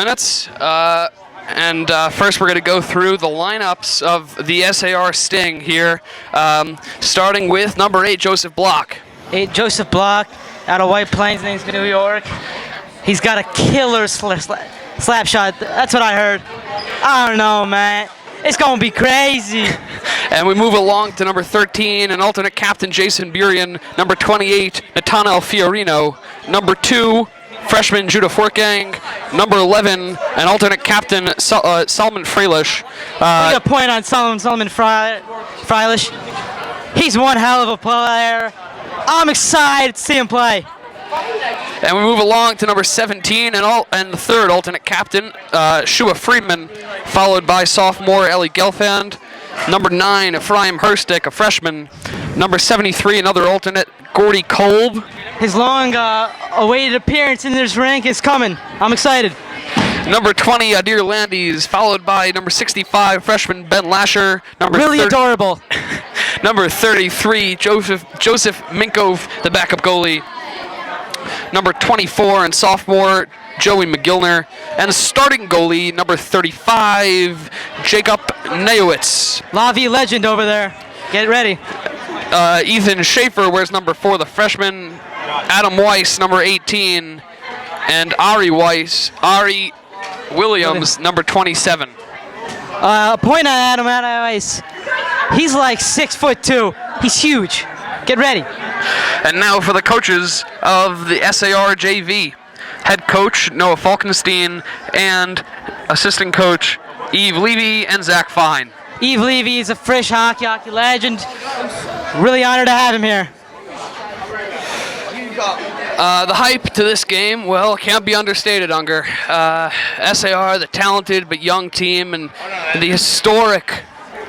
minutes. First we're going to go through the lineups of the SAR Sting here, starting with number 8, Joseph Block. Joseph Block, out of White Plains, name's New York. He's got a killer slap shot. That's what I heard. I don't know, man. It's going to be crazy. And we move along to number 13, an alternate captain, Jason BURIAN. Number 28, NETANEL FIORINO. Number 2, freshman Judah FORTGANG. Number 11, an alternate captain, Solomon FREILICH. We got a point on Solomon FREILICH. He's one hell of a player. I'm excited to see him play. And we move along to number 17 and the third alternate captain, SHUA FRIEDMAN, followed by sophomore GELFAND. Number 9, EFRAIM HERSTIC, a freshman. Number 73, another alternate, GORDIE KOLB. His long awaited appearance in this rank is coming. I'm excited. Number 20, ADIR Landis, followed by number 65, freshman Ben LASHER. Really adorable. Number 33, Joseph MINKOVE, the backup goalie. Number 24 and sophomore, Joey MOGILNER. And starting goalie, number 35, Jacob NAYOWITZ. Levy legend over there. Get ready. Ethan SHAFER wears number 4, the freshman. Adam WEISS, number 18. And Ari Williams, number 27. Point on Adam WEISS. He's like 6'2". He's huge. Get ready. And now for the coaches of the SAR JV. Head coach Noah Falkenstein and assistant coach Yves Levy and Zach Fein. Yves Levy is a fresh hockey legend. Really honored to have him here. The hype to this game, well, can't be understated, Unger. SAR, the talented but young team, and the historic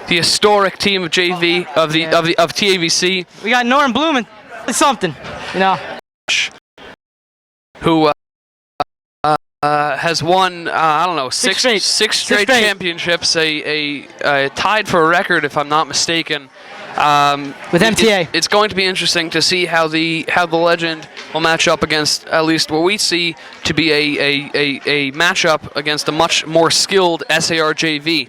team of JV of TABC. We got Norm Blumen, something, you know. Who has won I don't know six straight championships, tied for a record if I'm not mistaken. With MTA. It's going to be interesting to see how the legend will match up against at least what we see to be a matchup against a much more skilled SAR JV.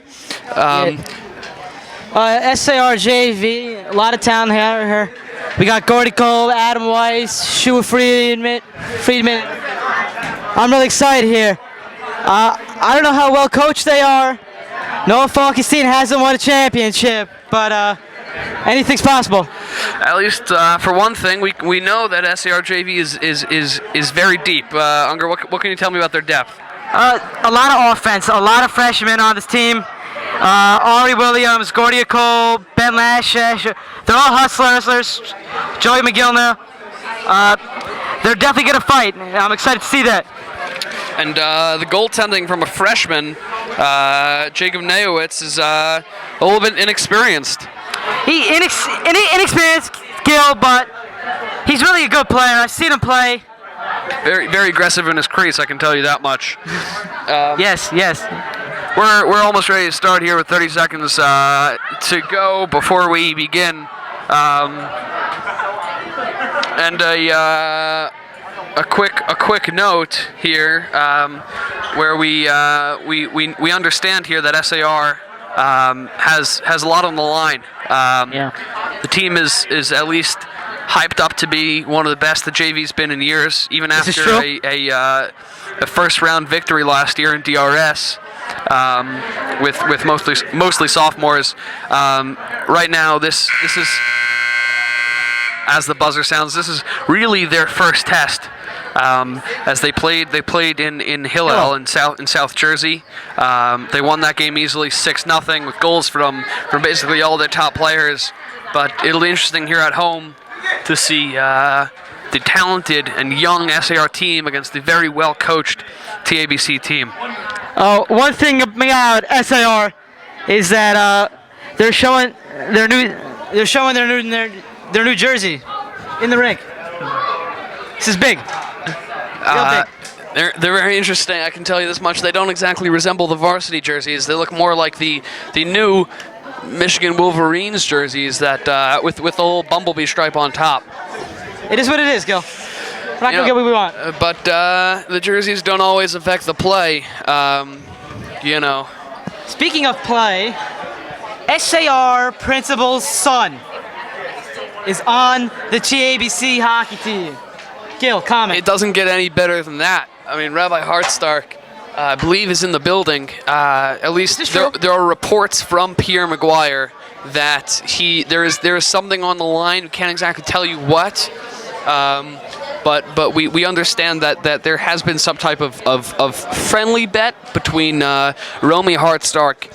SAR JV, a lot of talent here. We got GORDIE KOLB, Adam WEISS, SHUA Friedman. I'm really excited here. I don't know how well coached they are. Noah Falkenstein hasn't won a championship, but anything's possible. At least for one thing, we know that SAR JV is very deep. Unger, what can you tell me about their depth? A lot of offense, a lot of freshmen on this team. Ari Williams, GORDIE KOLB, Ben LASHER, they're all hustlers. Joey MOGILNER. They're definitely going to fight. I'm excited to see that. And the goaltending from a freshman, Jacob NAYOWITZ, is a little bit inexperienced. Inexperienced, Gil, but he's really a good player. I've seen him play. Very, very aggressive in his crease, I can tell you that much. Yes. We're almost ready to start here with 30 seconds to go before we begin. And a quick note here, where we understand here that SAR has a lot on the line. The team is at least hyped up to be one of the best the JV's been in years, even after a first round victory last year in DRS. With mostly sophomores. Right now, this is, as the buzzer sounds, this is really their first test. As they played in Hillel in South Jersey. They won that game easily 6-0 with goals from basically all their top players. But it'll be interesting here at home to see the talented and young SAR team against the very well coached TABC team. One thing about SAR is that they're showing their new jersey in the rink. This is big. Real big. They're very interesting. I can tell you this much: they don't exactly resemble the varsity jerseys. They look more like the new Michigan Wolverines jerseys that with the little bumblebee stripe on top. It is what it is, Gil. We're not going to get what we want. But the jerseys don't always affect the play. You know. Speaking of play, SAR principal's son is on the TABC hockey team. Gil, comment. It doesn't get any better than that. I mean, Rabbi Harcsztark, I believe, is in the building. At least there are reports from Pierre McGuire that there is something on the line. We can't exactly tell you what. But we understand that there has been some type of friendly bet between Romy Harcsztark,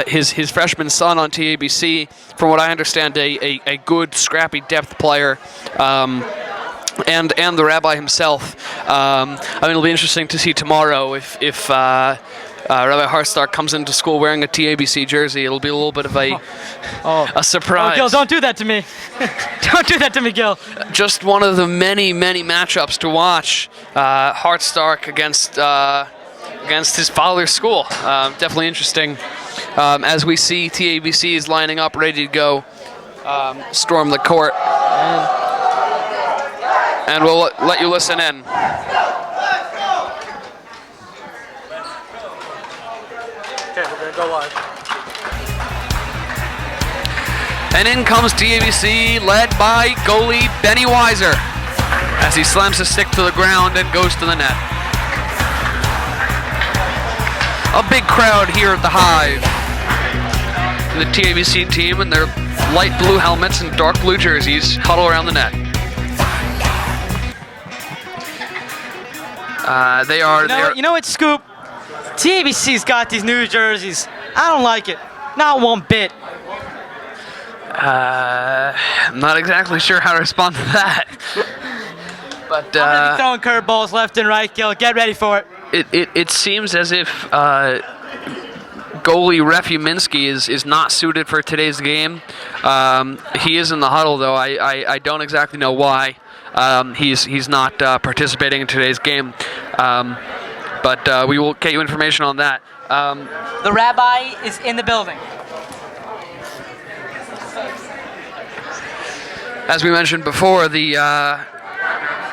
his freshman son on TABC, from what I understand, a good, scrappy depth player, and the rabbi himself. I mean, it'll be interesting to see tomorrow if Rabbi Harcsztark comes into school wearing a TABC jersey. It'll be a little bit of a surprise. Oh, Gil, don't do that to me. Don't do that to me, Gil. Just one of the many matchups to watch. Harcsztark against his father's school. Definitely interesting. As we see TABC is lining up, ready to go storm the court. And we'll let you listen in. Go live. And in comes TABC, led by goalie Benny Weiser, as he slams his stick to the ground and goes to the net. A big crowd here at the Hive. The TABC team in their light blue helmets and dark blue jerseys huddle around the net. You know what, Scoop? TABC's got these new jerseys. I don't like it. Not one bit. I'm not exactly sure how to respond to that. But I'm gonna be throwing curveballs left and right, Gil. Get ready for it. It seems as if goalie Refuminski is not suited for today's game. He is in the huddle, though. I don't exactly know why he's not participating in today's game. But we will get you information on that. The rabbi is in the building. As we mentioned before, the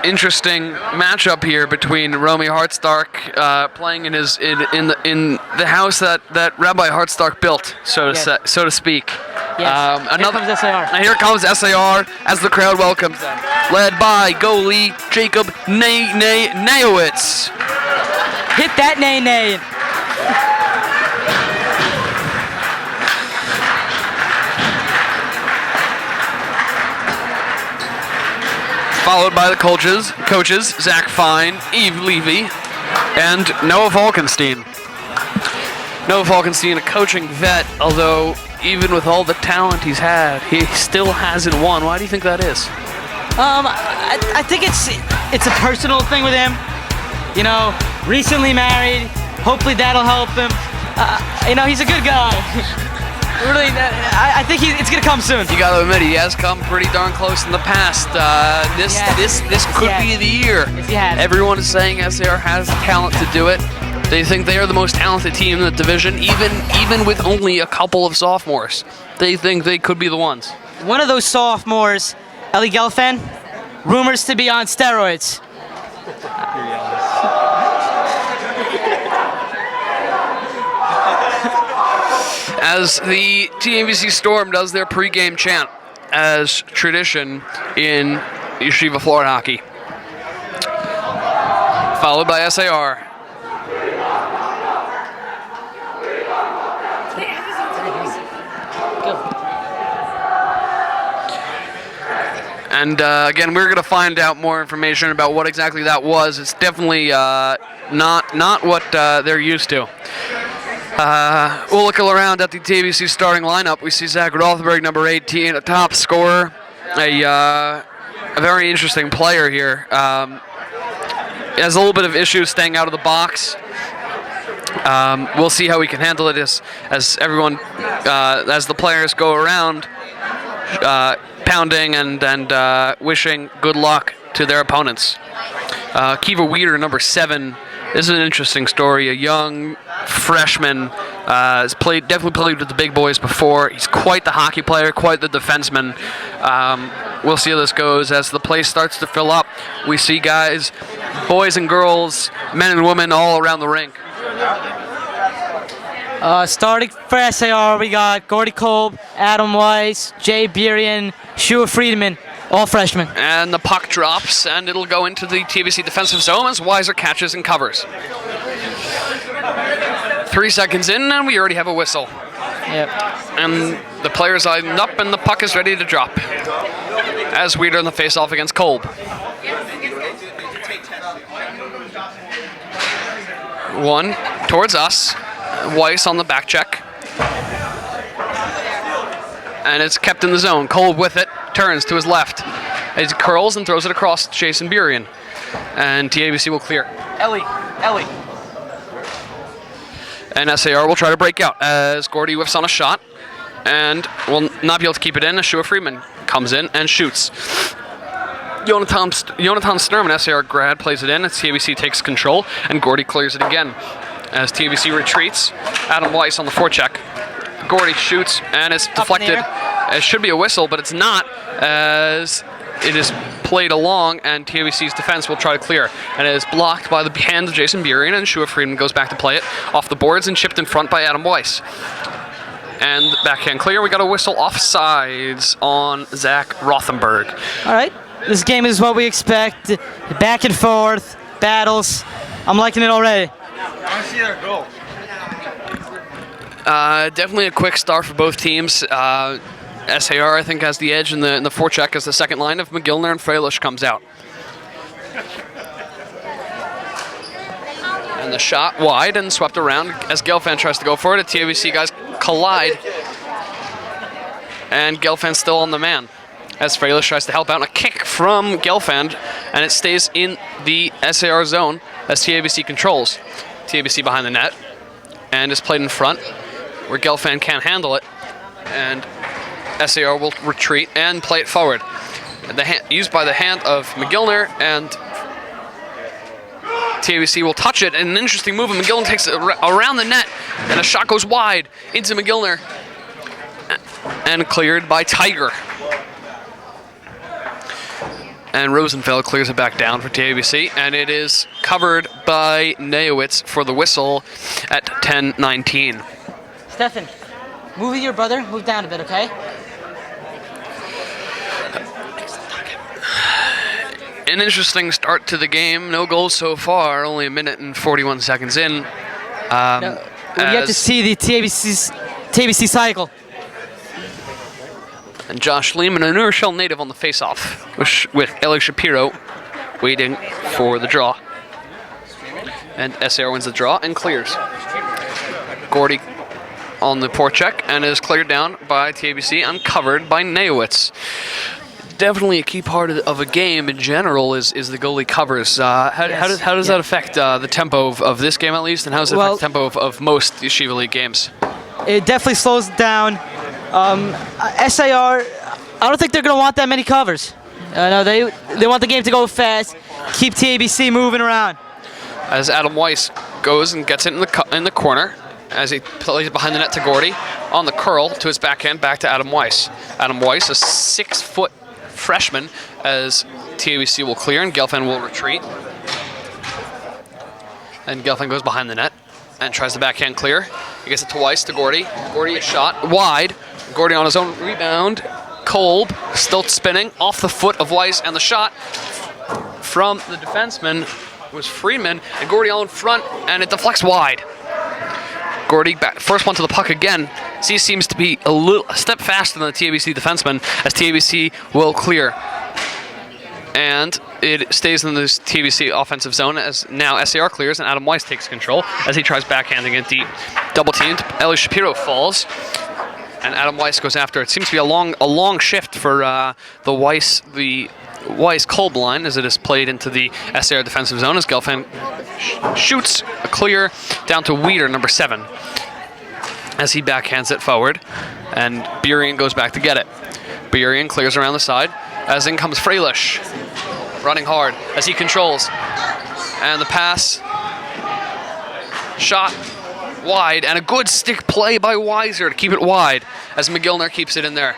interesting matchup here between Romy Harcsztark playing in the house that Rabbi Harcsztark built, so to speak. Yes. Here comes SAR. And here comes SAR as the crowd welcomes them, led by goalie Jacob Nayowitz. Hit that nay. Followed by the coaches Zach Fein, Yves Levy, and Noah Falkenstein. Noah Falkenstein, a coaching vet, although even with all the talent he's had, he still hasn't won. Why do you think that is? I think it's a personal thing with him. You know, recently married. Hopefully that'll help him. He's a good guy. Really, I think it's gonna come soon. You gotta admit, he has come pretty darn close in the past. This could be the year. Yes, he has. Everyone is saying SAR has the talent to do it. They think they are the most talented team in the division, even with only a couple of sophomores. They think they could be the ones. One of those sophomores, GELFAND, rumors to be on steroids. As the TABC Storm does their pregame chant, as tradition in Yeshiva floor hockey. Followed by SAR. And again, we're going to find out more information about what exactly that was. It's definitely not what they're used to. We'll look around at the TABC starting lineup. We see Zach Rothenberg, number 18, a top scorer, a very interesting player here. Has a little bit of issues staying out of the box. We'll see how we can handle it as everyone, as the players go around, pounding and wishing good luck to their opponents. Kiva Weeder, number 7. This is an interesting story. A young freshman has definitely played with the big boys before. He's quite the hockey player, quite the defenseman. we'll see how this goes as the place starts to fill up. We see guys, boys and girls, men and women all around the rink. Starting for SAR, we got Gordie KOLB, Adam Weiss, Jay BURIAN, SHUA FRIEDMAN, all freshmen. And the puck drops, and it'll go into the TABC defensive zone as Weiser catches and covers. 3 seconds in, and we already have a whistle. Yep. And the players are lined up, and the puck is ready to drop. As Weeder in the face-off against KOLB. One towards us. Weiss on the back check. And it's kept in the zone. KOLB with it, turns to his left. He curls and throws it across Jason BURIAN. And TABC will clear. Ellie. And SAR will try to break out as Gordie whiffs on a shot and will not be able to keep it in as SHUA FRIEDMAN comes in and shoots. Jonathan Sturman, SAR grad, plays it in as TABC takes control and Gordie clears it again. As TABC retreats, Adam Weiss on the forecheck. Gordie shoots and it's deflected. It should be a whistle, but it's not as it is played along and TABC's defense will try to clear. And it is blocked by the hand of Jason BURIAN and SHUA FRIEDMAN goes back to play it off the boards and chipped in front by Adam Weiss. And backhand clear, we got a whistle offsides on Zach Rothenberg. All right, this game is what we expect. Back and forth, battles. I'm liking it already. I want to see their goal. Definitely a quick start for both teams. SAR, I think, has the edge in the forecheck as the second line of MOGILNER and FREILICH comes out. And the shot wide and swept around as GELFAND tries to go for it. The TABC guys collide. And GELFAND still on the man as FREILICH tries to help out. And a kick from GELFAND, and it stays in the SAR zone as TABC controls. TABC behind the net and is played in front where GELFAND can't handle it. And SAR will retreat and play it forward. Used by the hand of MOGILNER, and TABC will touch it. And an interesting move, and MOGILNER takes it around the net, and a shot goes wide into MOGILNER, and cleared by Tiger. And Rosenfeld clears it back down for TABC, and it is covered by NAYOWITZ for the whistle at 10:19. Stefan, move your brother. Move down a bit, okay? An interesting start to the game. No goals so far. Only a minute and 41 seconds in. We have to see the TABC cycle. And Josh Lehman, a New Rochelle native, on the face-off with Eli Shapiro waiting for the draw. And SAR wins the draw and clears. Gordie on the forecheck and is cleared down by TABC and covered by NAYOWITZ. Definitely a key part of a game in general is the goalie covers. How does that affect the tempo of this game at least, and how does it affect the tempo of most Yeshiva League games? It definitely slows it down. SAR, I don't think they're going to want that many covers. No, they want the game to go fast, keep TABC moving around. As Adam Weiss goes and gets it in the corner, as he plays behind the net to Gordie, on the curl to his backhand, back to Adam Weiss. Adam Weiss, a 6-foot freshman, as TABC will clear and GELFAND will retreat. And GELFAND goes behind the net and tries the backhand clear. He gets it to Weiss, to Gordie. Gordie, a shot wide. Gordie on his own rebound. KOLB still spinning off the foot of Weiss, and the shot from the defenseman was Friedman, and Gordie all in front, and it deflects wide. Gordie back, first one to the puck again. He seems to be a step faster than the TABC defenseman, as TABC will clear. And it stays in this TABC offensive zone as now SAR clears and Adam Weiss takes control as he tries backhanding it deep. Double teamed, Eli Shapiro falls, and Adam Weiss goes after it. Seems to be a long shift for the Weiss KOLB line as it is played into the SAR defensive zone as GELFAND shoots a clear down to Weeder, number 7, as he backhands it forward, and BURIAN goes back to get it. BURIAN clears around the side as in comes FREILICH, running hard as he controls, and the pass, shot wide, and a good stick play by Weiser to keep it wide as MOGILNER keeps it in there.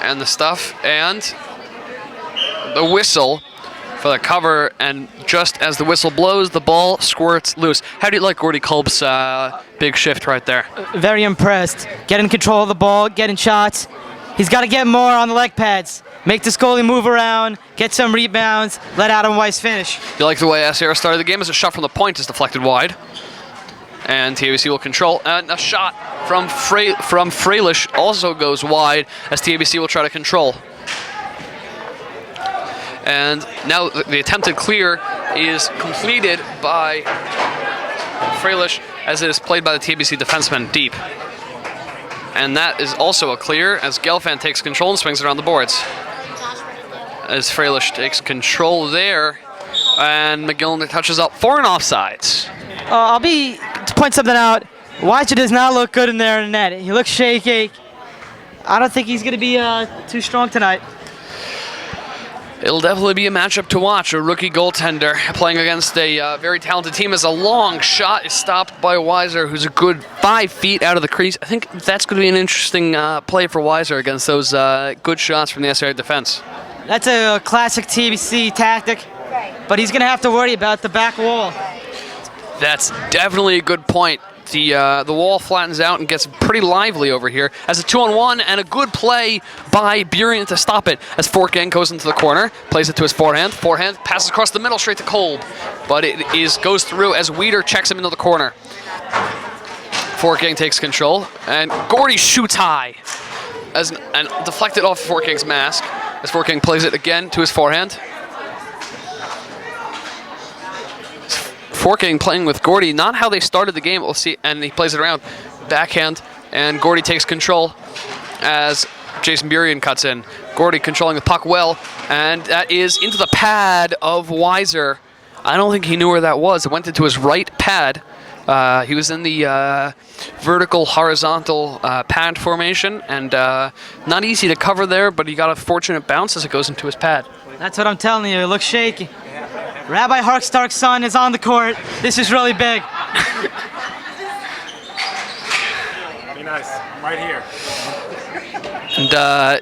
And the stuff, and the whistle for the cover, and just as the whistle blows, the ball squirts loose. How do you like Gordie Kolb's big shift right there? Very impressed. Getting control of the ball, getting shots. He's got to get more on the leg pads. Make this goalie move around, get some rebounds, let Adam Weiss finish. You like the way SAR started the game? As a shot from the point is deflected wide. And TABC will control. And a shot from FREILICH also goes wide as TABC will try to control. And now the attempted clear is completed by FREILICH as it is played by the TABC defenseman deep. And that is also a clear as GELFAND takes control and swings it around the boards. As FREILICH takes control there, and MOGILNER touches up for an offsides. To point something out, Weiser does not look good in there in the net. He looks shaky. I don't think he's going to be too strong tonight. It'll definitely be a matchup to watch. A rookie goaltender playing against a very talented team as a long shot is stopped by Weiser, who's a good 5 feet out of the crease. I think that's going to be an interesting play for Weiser against those good shots from the SAR defense. That's a classic TBC tactic, but he's going to have to worry about the back wall. That's definitely a good point. The wall flattens out and gets pretty lively over here as a 2-on-1 and a good play by BURIAN to stop it as FORTGANG goes into the corner, plays it to his forehand. Forehand passes across the middle straight to KOLB, but it goes through as Weider checks him into the corner. FORTGANG takes control and Gordie shoots high and deflected off FORTGANG's mask as FORTGANG plays it again to his forehand. FORTGANG playing with Gordie, not how they started the game, we'll see, and he plays it around. Backhand, and Gordie takes control as Jason BURIAN cuts in. Gordie controlling the puck well, and that is into the pad of Weiser. I don't think he knew where that was. It went into his right pad. He was in the vertical horizontal pad formation, and not easy to cover there, but he got a fortunate bounce as it goes into his pad. That's what I'm telling you, it looks shaky. Rabbi Harcsztark's son is on the court. This is really big. Be nice. I'm right here. And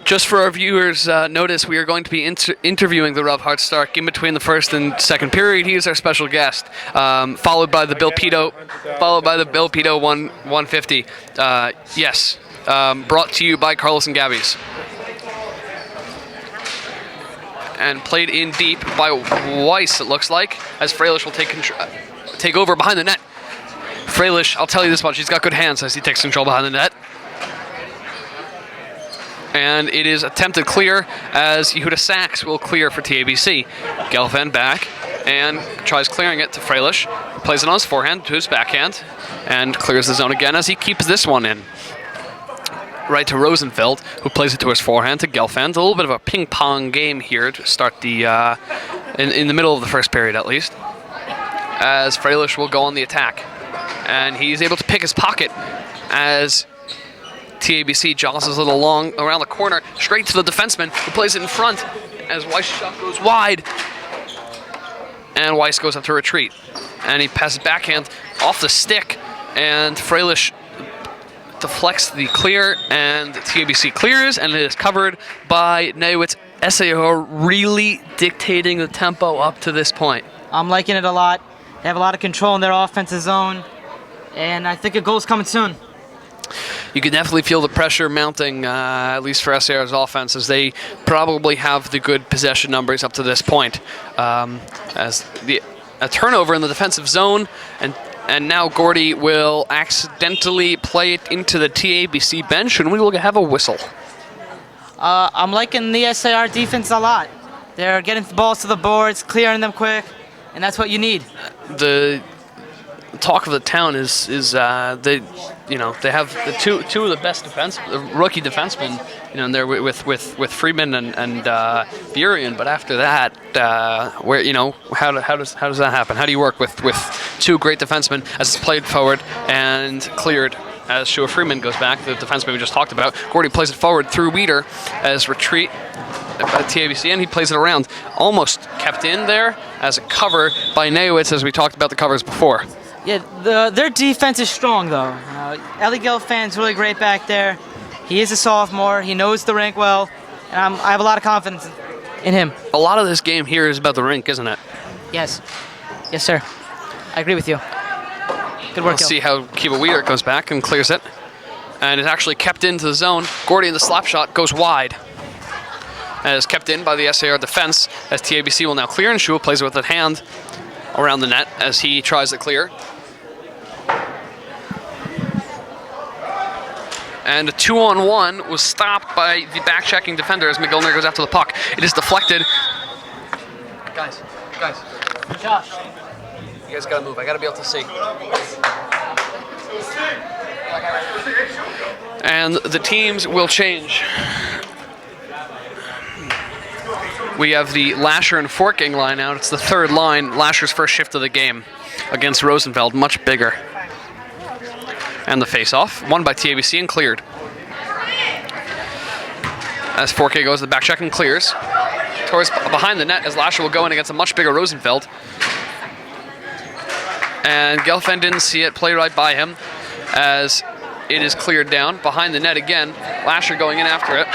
just for our viewers' notice, we are going to be interviewing the Rabbi Harcsztark in between the first and second period. He is our special guest, followed by the Bill Pito 150. Yes, brought to you by Carlos and Gabby's. And played in deep by Weiss, it looks like, as FREILICH will take over behind the net. FREILICH, I'll tell you this much, he's got good hands as he takes control behind the net. And it is attempted clear as Yehuda Sachs will clear for TABC. GELFAND back and tries clearing it to FREILICH. Plays it on his forehand to his backhand and clears the zone again as he keeps this one in. Right to Rosenfeld, who plays it to his forehand to GELFAND. A little bit of a ping-pong game here to start the in the middle of the first period, at least. As FREILICH will go on the attack, and he's able to pick his pocket as TABC jostles it along around the corner, straight to the defenseman, who plays it in front. As Weiss' shot goes wide, and Weiss goes up to retreat, and he passes backhand off the stick, and FREILICH deflects the clear, and TABC clears, and it is covered by NAYOWITZ. SAR really dictating the tempo up to this point. I'm liking it a lot. They have a lot of control in their offensive zone, and I think a goal's coming soon. You can definitely feel the pressure mounting, at least for SAR's offense, as they probably have the good possession numbers up to this point. As a turnover in the defensive zone, and now Gordie will accidentally play it into the TABC bench, and we will have a whistle. I'm liking the SAR defense a lot. They're getting the balls to the boards, clearing them quick, and that's what you need. The talk of the town is they have the two of the best rookie defensemen, and they're with Freedman and BURIAN. But after that, how does that happen? How do you work with two great defensemen as it's played forward and cleared? As SHUA Freeman goes back, the defenseman we just talked about, Gordie plays it forward through Weider as retreat by TABC, and he plays it around. Almost kept in there as a cover by NAYOWITZ, as we talked about the covers before. Yeah, their defense is strong, though. Eli GELFAND's really great back there. He is a sophomore. He knows the rink well, and I have a lot of confidence. in him. A lot of this game here is about the rink, isn't it? Yes. Yes, sir. I agree with you. Good work, Let's see how Kiva Weir goes back and clears it. And is actually kept into the zone. GORDIE in the slap shot goes wide. And is kept in by the SAR defense as TABC will now clear, and SHUA plays it with a hand around the net as he tries to clear. And a 2-on-1 was stopped by the back-checking defender as MOGILNER goes after the puck. It is deflected. Guys. Josh. You guys gotta move. I gotta be able to see. And the teams will change. We have the LASHER and FORTGANG line out. It's the third line. LASHER's first shift of the game against Rosenfeld, much bigger. And the face-off, won by TABC and cleared. As FORTGANG goes to the back check and clears. Towards behind the net as LASHER will go in against a much bigger Rosenfeld. And GELFAND didn't see it, play right by him as it is cleared down. Behind the net again, LASHER going in after it.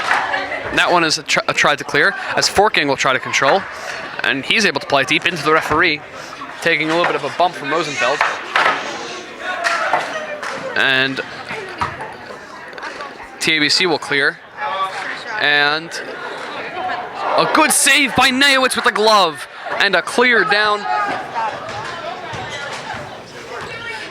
That one is a tried to clear as FORTGANG will try to control. And he's able to play deep into the referee, taking a little bit of a bump from Rosenfeld. And TABC will clear. And a good save by NAYOWITZ with the glove. And a clear down.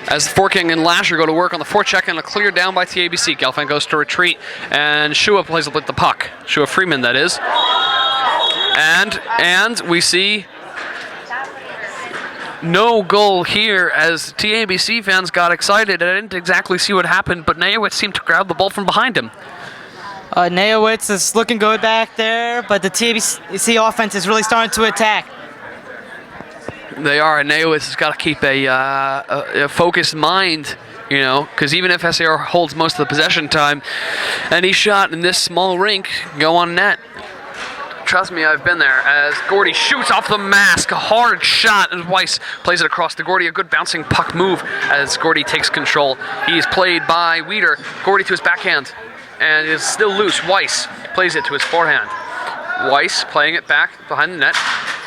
As FORTGANG and LASHER go to work on the forecheck, and a clear down by TABC. GELFAND goes to retreat, and SHUA plays with the puck. SHUA FREIDMAN, that is. And we see no goal here as TABC fans got excited. I didn't exactly see what happened, but NAYOWITZ seemed to grab the ball from behind him. NAYOWITZ is looking good back there, but the TABC offense is really starting to attack. They are, and NAYOWITZ has got to keep a focused mind, you know, because even if SAR holds most of the possession time, any shot in this small rink can go on net. Trust me, I've been there. As GORDIE shoots off the mask, a hard shot, and WEISS plays it across to GORDIE. A good bouncing puck move as GORDIE takes control. He is played by Weider. GORDIE to his backhand, and it is still loose. WEISS plays it to his forehand. WEISS playing it back behind the net,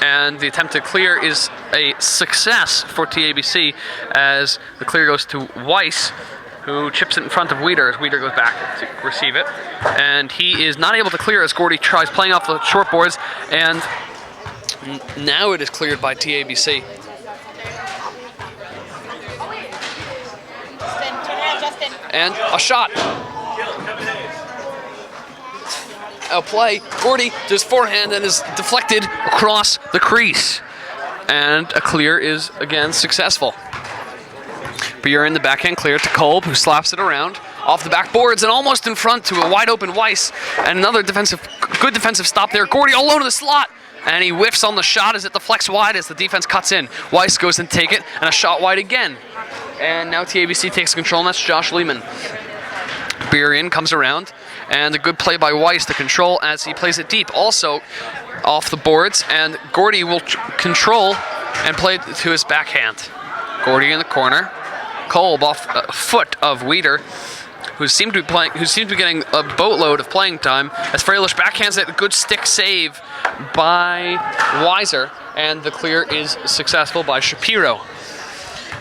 and the attempted clear is a success for TABC as the clear goes to WEISS, who chips it in front of Weider as Weider goes back to receive it. And he is not able to clear as GORDIE tries playing off the short boards, and now it is cleared by TABC. And a shot. A play. GORDIE does forehand and is deflected across the crease. And a clear is again successful. BURIAN the backhand clear to KOLB, who slaps it around off the backboards and almost in front to a wide open WEISS. And another good defensive stop there. GORDIE all over the slot. And he whiffs on the shot as it deflects wide as the defense cuts in. WEISS goes and take it, and a shot wide again. And now TABC takes control, and that's Josh Lehman. BURIAN comes around, and a good play by WEISS to control as he plays it deep. Also off the boards, and GORDIE will control and play it to his backhand. GORDIE in the corner. KOLB off a foot of Weider, who seemed to be getting a boatload of playing time. As FREILICH backhands it, a good stick save by Weiser, and the clear is successful by Shapiro.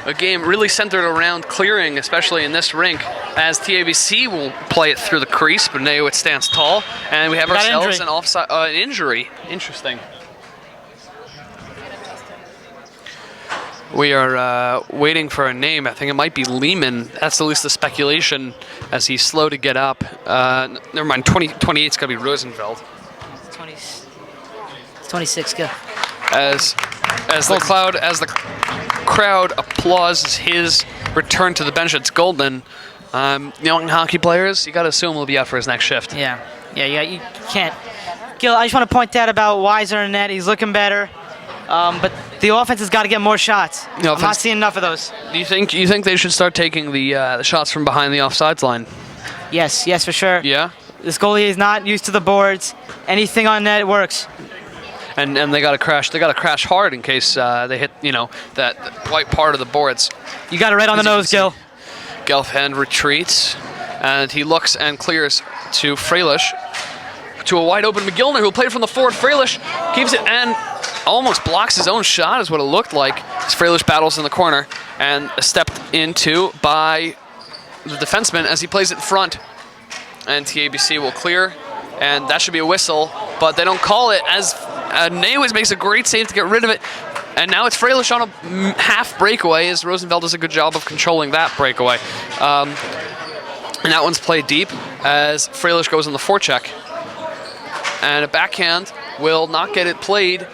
A game really centered around clearing, especially in this rink, as TABC will play it through the crease, but NAYOWITZ stands tall, and we have ourselves an offside injury. Interesting. We are waiting for a name. I think it might be Lehman. That's at least the speculation, as he's slow to get up. Never mind, 28's got to be Rosenfeld. 26, go. As the crowd applauds his return to the bench, it's Golden. Young hockey players, you got to assume he'll be out for his next shift. Yeah, you can't. Gil, I just want to point out about Weiser in net. He's looking better, but the offense has got to get more shots. I'm not seeing enough of those. Do you think they should start taking the shots from behind the offsides line? Yes, for sure. Yeah. This goalie is not used to the boards. Anything on net works. And they got to crash. They got to crash hard in case they hit, that white part of the boards. You got it right on the nose, Gil. GELFAND retreats, and he looks and clears to FREILICH. to a wide open MOGILNER, who played from the forward. FREILICH keeps it and almost blocks his own shot, is what it looked like. As FREILICH battles in the corner and stepped into by the defenseman as he plays it in front. And TABC will clear, and that should be a whistle, but they don't call it as NAYOWITZ makes a great save to get rid of it. And now it's FREILICH on a half breakaway, as Rosenfeld does a good job of controlling that breakaway. And that one's played deep as FREILICH goes on the forecheck. And a backhand will not get it played.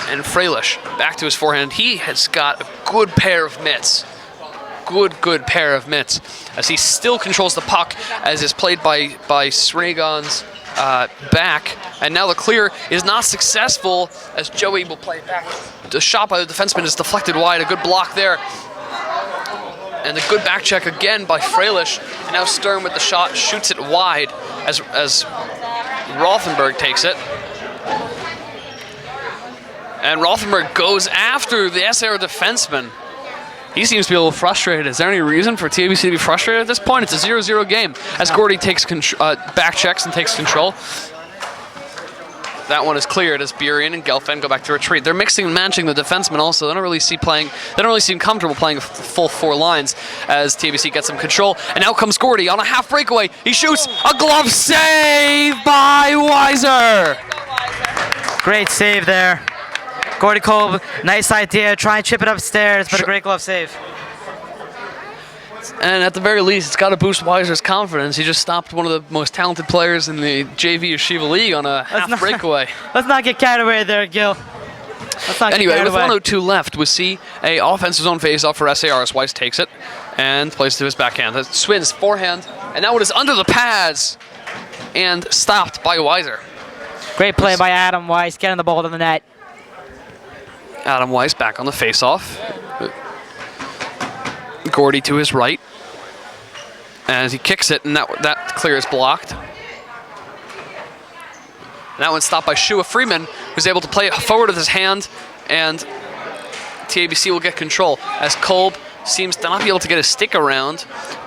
And FREILICH back to his forehand. He has got a good pair of mitts. Good pair of mitts. As he still controls the puck, as is played by Sregon's back. And now the clear is not successful as Joey will play it back. The shot by the defenseman is deflected wide. A good block there. And a good back check again by FREILICH. And now Stern with the shot shoots it wide as Rothenberg takes it. And Rothenberg goes after the SAR defenseman. He seems to be a little frustrated. Is there any reason for TABC to be frustrated at this point? It's a 0-0 game as GORDIE takes back checks and takes control. That one is cleared as BURIAN and GELFAND go back to retreat. They're mixing and matching the defensemen also. They don't really seem comfortable playing a full 4 lines as TABC gets some control. And out comes GORDIE on a half breakaway. He shoots a glove save by Weiser. Great save there. GORDIE KOLB, nice idea. Try and chip it upstairs, but a great glove save. And at the very least, it's got to boost Weiser's confidence. He just stopped one of the most talented players in the JV Yeshiva League on a half breakaway. Let's not get carried away there, Gil. Anyway, with 1:02 left, we see a offensive zone face-off for SAR as Weiss takes it and plays to his backhand. Swins forehand, and that one is under the pads and stopped by Weiser. Great play by Adam Weiss, getting the ball to the net. Adam Weiss back on the face-off. GORDIE to his right as he kicks it, and that clear is blocked. And that one's stopped by SHUA. Freeman, who's able to play it forward with his hand, and TABC will get control as KOLB seems to not be able to get his stick around.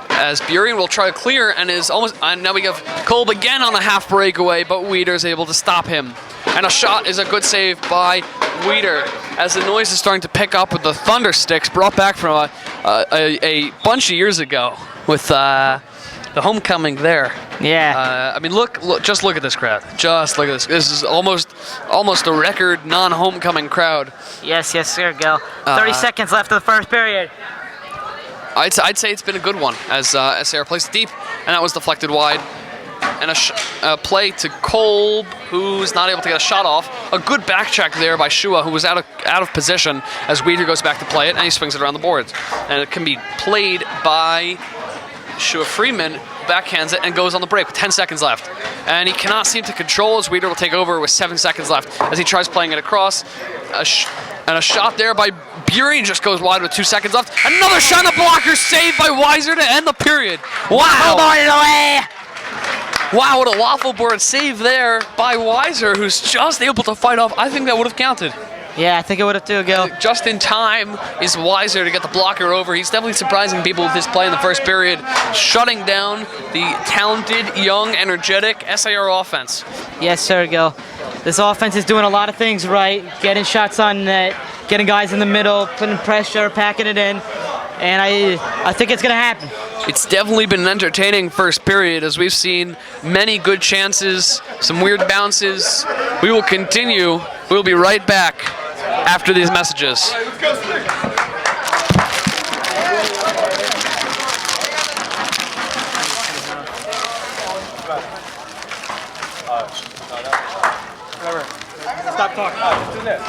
As BURIAN will try to clear and is almost. And now we have KOLB again on a half breakaway, but Weider is able to stop him. And a shot is a good save by Weider as the noise is starting to pick up with the Thunder Sticks brought back from a bunch of years ago with the homecoming there. Yeah. I mean, just look at this crowd. Just look at this. This is almost a record non-homecoming crowd. Yes, sir, Gil. 30 seconds left of the first period. I'd say it's been a good one as SAR plays deep, and that was deflected wide. And a play to KOLB, who's not able to get a shot off. A good back check there by SHUA, who was out of position as Weider goes back to play it, and he swings it around the boards. And it can be played by SHUA Freeman, backhands it, and goes on the break with 10 seconds left. And he cannot seem to control as Weider will take over with 7 seconds left as he tries playing it across. And a shot there by BURIAN just goes wide with 2 seconds left. Another shot on the blocker saved by Weiser to end the period. Wow. Wow, what a waffle board save there by Weiser, who's just able to fight off. I think that would have counted. Yeah, I think it would have too, Gil. Just in time is Weiser to get the blocker over. He's definitely surprising people with his play in the first period, shutting down the talented, young, energetic SAR offense. Yes, sir, Gil. This offense is doing a lot of things right, getting shots on net, getting guys in the middle, putting pressure, packing it in, and I think it's going to happen. It's definitely been an entertaining first period as we've seen many good chances, some weird bounces. We will continue. We'll be right back after these messages. Stop talking. Do this.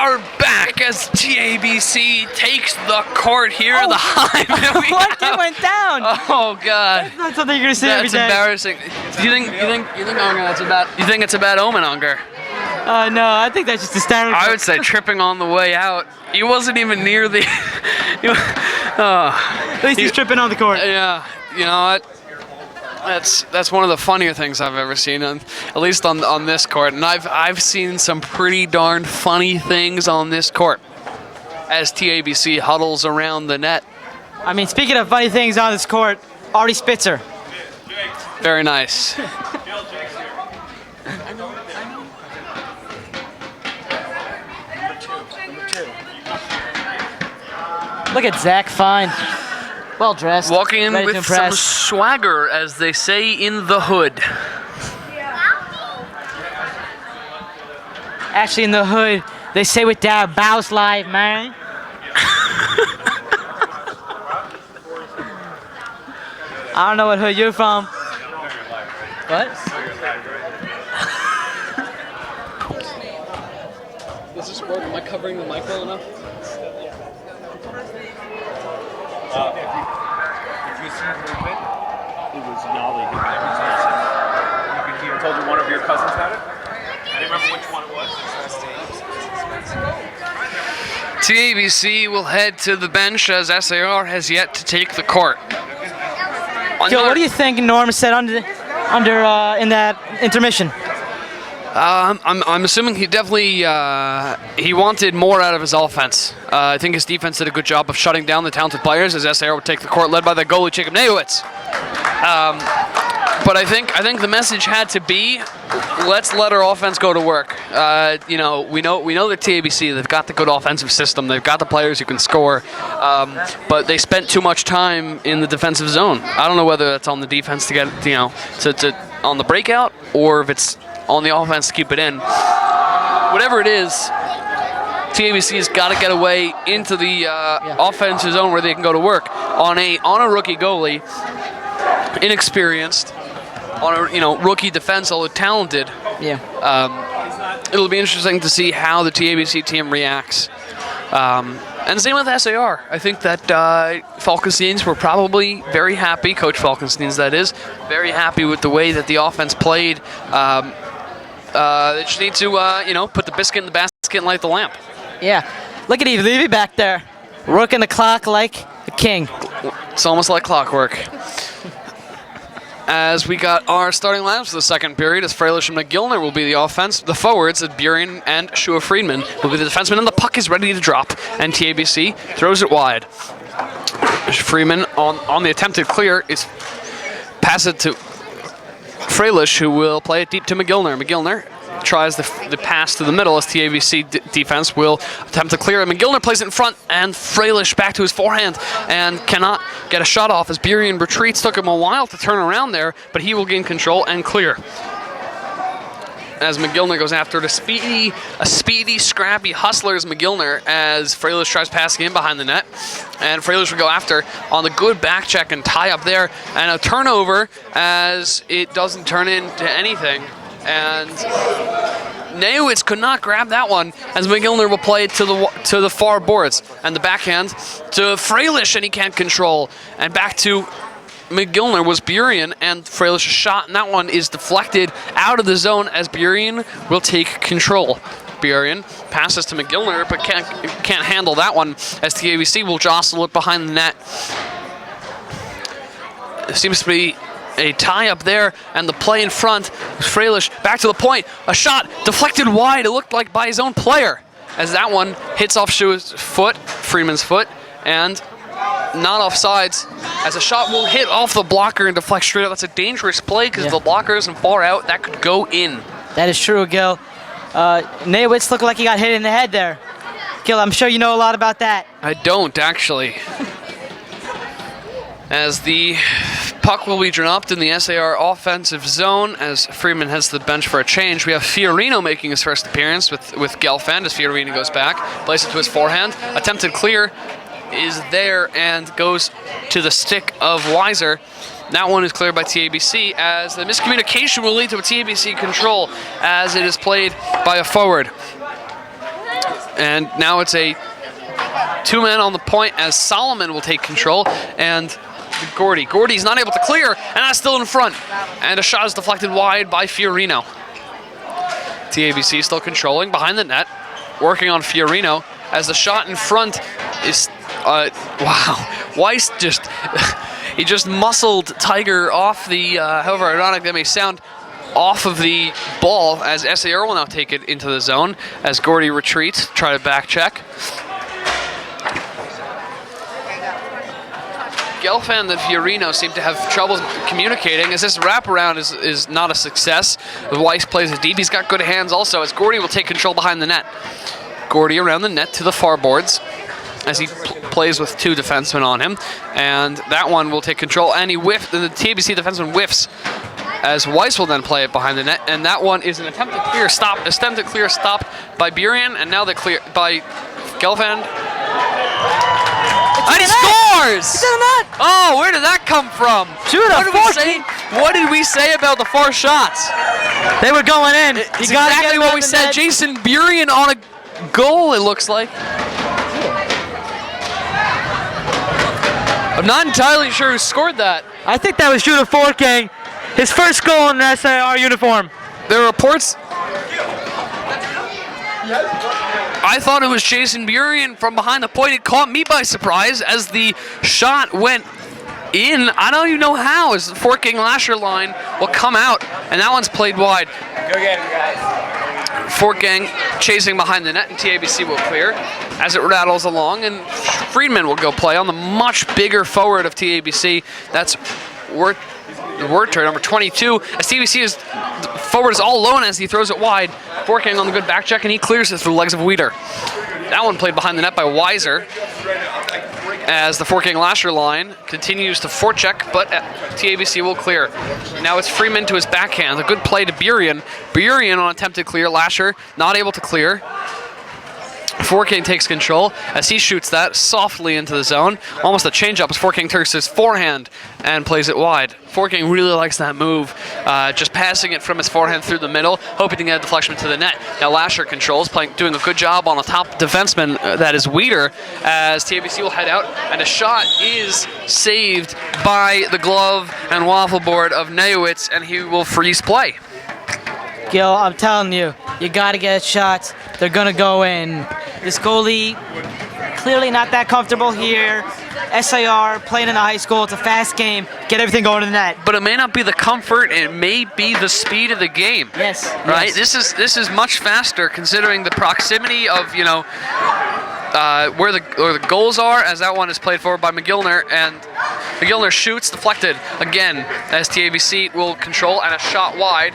are back as TABC takes the court here. The high that we What have. went down? Oh God! That's not something you're gonna see every That's day. embarrassing. Do you think Unger? That's about. You think it's a bad omen, Unger? No, I think that's just a standard. I would say tripping on the way out. He wasn't even near the. At least he's tripping on the court. Yeah, you know what? That's one of the funnier things I've ever seen, at least on this court. And I've seen some pretty darn funny things on this court as TABC huddles around the net. I mean, speaking of funny things on this court, Artie Spitzer. Very nice. Look at Zach Fein. Well dressed. Walking in ready to with some impress. swagger, as they say in the hood. Actually, in the hood, they say with that bounce live, man. I don't know what hood you're from. What? Does this work? Am I covering the mic well enough? If you see movement, it was Yali who you can hear. I told you one of your cousins had it. I didn't remember which one it was. TABC will head to the bench as SAR has yet to take the court. Joe, what do you think Norm said under in that intermission? I'm assuming he definitely he wanted more out of his offense. I think his defense did a good job of shutting down the talented players as SAR would take the court, led by the goalie Jacob NAYOWITZ. But I think the message had to be, let's let our offense go to work. You know, we know that TABC, they've got the good offensive system, they've got the players who can score, but they spent too much time in the defensive zone. I don't know whether that's on the defense to get, you know, to on the breakout, or if it's on the offense to keep it in. Whatever it is, TABC has got to get away into the offensive zone where they can go to work on a rookie goalie, inexperienced, on a rookie defense, although talented. Yeah. It'll be interesting to see how the TABC team reacts. And same with SAR. I think that Falkensteins were probably very happy, Coach Falkensteins that is, very happy with the way that the offense played. They just need to, put the biscuit in the basket and light the lamp. Yeah. Look at Yves Levy back there, working the clock like a king. It's almost like clockwork. As we got our starting lineups for the second period, as FREILICH and MOGILNER will be the forwards, as BURIAN and SHUA FRIEDMAN will be the defensemen, and the puck is ready to drop, and TABC throws it wide. Freeman on the attempted clear is pass it to FREILICH, who will play it deep to MOGILNER. MOGILNER tries the pass to the middle as TABC defense will attempt to clear it. MOGILNER plays it in front, and FREILICH back to his forehand and cannot get a shot off as BURIAN retreats. Took him a while to turn around there, but he will gain control and clear. As MOGILNER goes after it, a speedy, scrappy hustler is MOGILNER as FREILICH tries passing in behind the net. And FREILICH will go after on the good back check and tie up there, and a turnover as it doesn't turn into anything. And NAYOWITZ could not grab that one as MOGILNER will play it to the far boards. And the backhand to FREILICH, and he can't control. And back to MOGILNER was BURIAN, and FREILICH's shot, and that one is deflected out of the zone as BURIAN will take control. BURIAN passes to MOGILNER, but can't handle that one as TABC will jostle it behind the net. There seems to be a tie up there, and the play in front. FREILICH back to the point. A shot deflected wide. It looked like by his own player, as that one hits off SHUA's foot, Freeman's foot, and not offsides, as a shot will hit off the blocker and deflect straight up. That's a dangerous play because the blocker isn't far out. That could go in. That is true, Gil. NAYOWITZ looked like he got hit in the head there. Gil, I'm sure you know a lot about that. I don't, actually. As the puck will be dropped in the SAR offensive zone as Freeman heads to the bench for a change. We have FIORINO making his first appearance with GELFAND as FIORINO goes back, places it to his forehand. Attempted clear is there and goes to the stick of WEISS. That one is cleared by TABC as the miscommunication will lead to a TABC control as it is played by a forward. And now it's a 2-man on the point as Solomon will take control, and Gordie. Gordie's not able to clear, and that's still in front. And a shot is deflected wide by FIORINO. TABC still controlling behind the net, working on FIORINO as the shot in front is, wow. Weiss just, he just muscled Tiger off the, however ironic that may sound, off of the ball as SAR will now take it into the zone as Gordie retreats, try to back check. GELFAND and FIORINO seem to have trouble communicating as this wraparound is not a success. Weiss plays it deep. He's got good hands also as Gordie will take control behind the net. Gordie around the net to the far boards as he plays with 2 defensemen on him. And that one will take control, and he whiffed, the TABC defenseman whiffs as Weiss will then play it behind the net. And that one is an attempted clear stop by BURIAN, and now the clear by GELFAND. And he scores! It's in the net! Oh, where did that come from? What did we say about the 4 shots? They were going in. It's exactly what we said. Jason BURIAN on a goal, it looks like. I'm not entirely sure who scored that. I think that was Judah FORTGANG. His first goal in an SAR uniform. There are reports. I thought it was Jason BURIAN from behind the point. It caught me by surprise as the shot went in. I don't even know how, as the FORTGANG LASHER line will come out, and that one's played wide. Go get it, guys. FORTGANG chasing behind the net, and TABC will clear as it rattles along, and FRIEDMAN will go play on the much bigger forward of TABC. That's Werter, number 22, as TABC is forward is all alone as he throws it wide. FORTGANG on the good back check, and he clears it through the legs of Weider. That one played behind the net by Weiser as the FORTGANG LASHER line continues to forecheck, but TABC will clear. Now it's FRIEDMAN to his backhand. A good play to BURIAN. BURIAN on attempted clear. LASHER not able to clear. FORTGANG takes control as he shoots that softly into the zone. Almost a change-up as FORTGANG turns his forehand and plays it wide. FORTGANG really likes that move, just passing it from his forehand through the middle, hoping to get a deflection to the net. Now LASHER controls, doing a good job on a top defenseman, that is Weider, as TABC will head out, and a shot is saved by the glove and waffle board of NAYOWITZ, and he will freeze play. Gil, I'm telling you, you gotta get shots. They're gonna go in. This goalie, clearly not that comfortable here. SAR, playing in the high school, it's a fast game. Get everything going to the net. But it may not be the comfort, it may be the speed of the game. Yes. Right? Yes. This is much faster considering the proximity of, you know, where the goals are, as that one is played forward by MOGILNER, and MOGILNER shoots, deflected again as TABC will control, and a shot wide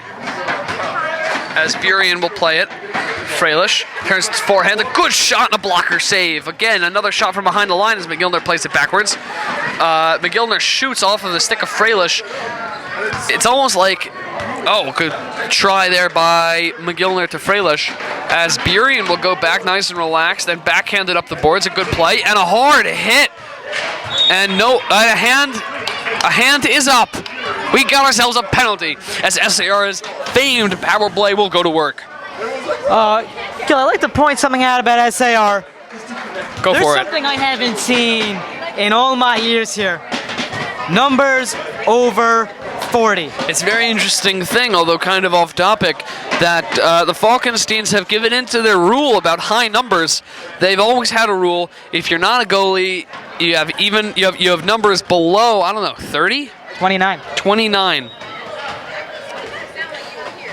as BURIAN will play it. FREILICH turns its forehand, a good shot and a blocker save. Again, another shot from behind the line as MOGILNER plays it backwards. MOGILNER shoots off of the stick of FREILICH. It's almost like, oh, good try there by MOGILNER to FREILICH as BURIAN will go back nice and relaxed and backhanded up the boards. A good play and a hard hit. And no, a hand is up. We got ourselves a penalty as SAR's famed power play will go to work. Gil, I'd like to point something out about SAR. Go There's for it. something I haven't seen in all my years here. Numbers over 40. It's a very interesting thing, although kind of off topic, that the Falkensteins have given into their rule about high numbers. They've always had a rule: if you're not a goalie, you have numbers below, I don't know, 30? 29. 29.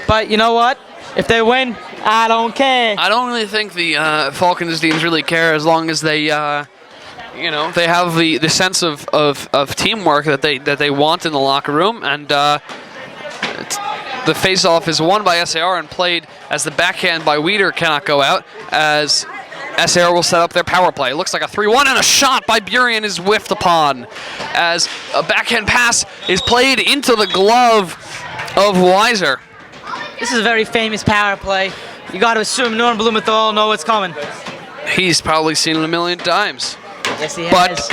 But you know what? If they win, I don't care. I don't really think the Falkensteins really care as long as they, you know, they have the sense of teamwork that they want in the locker room, and the face-off is won by SAR and played as the backhand by Weider cannot go out, as SAR will set up their power play. It looks like a 3-1, and a shot by BURIAN is whiffed upon as a backhand pass is played into the glove of Weiser. This is a very famous power play. You got to assume Norm Blumenthal know what's coming. He's probably seen it a million times. Yes, he But has.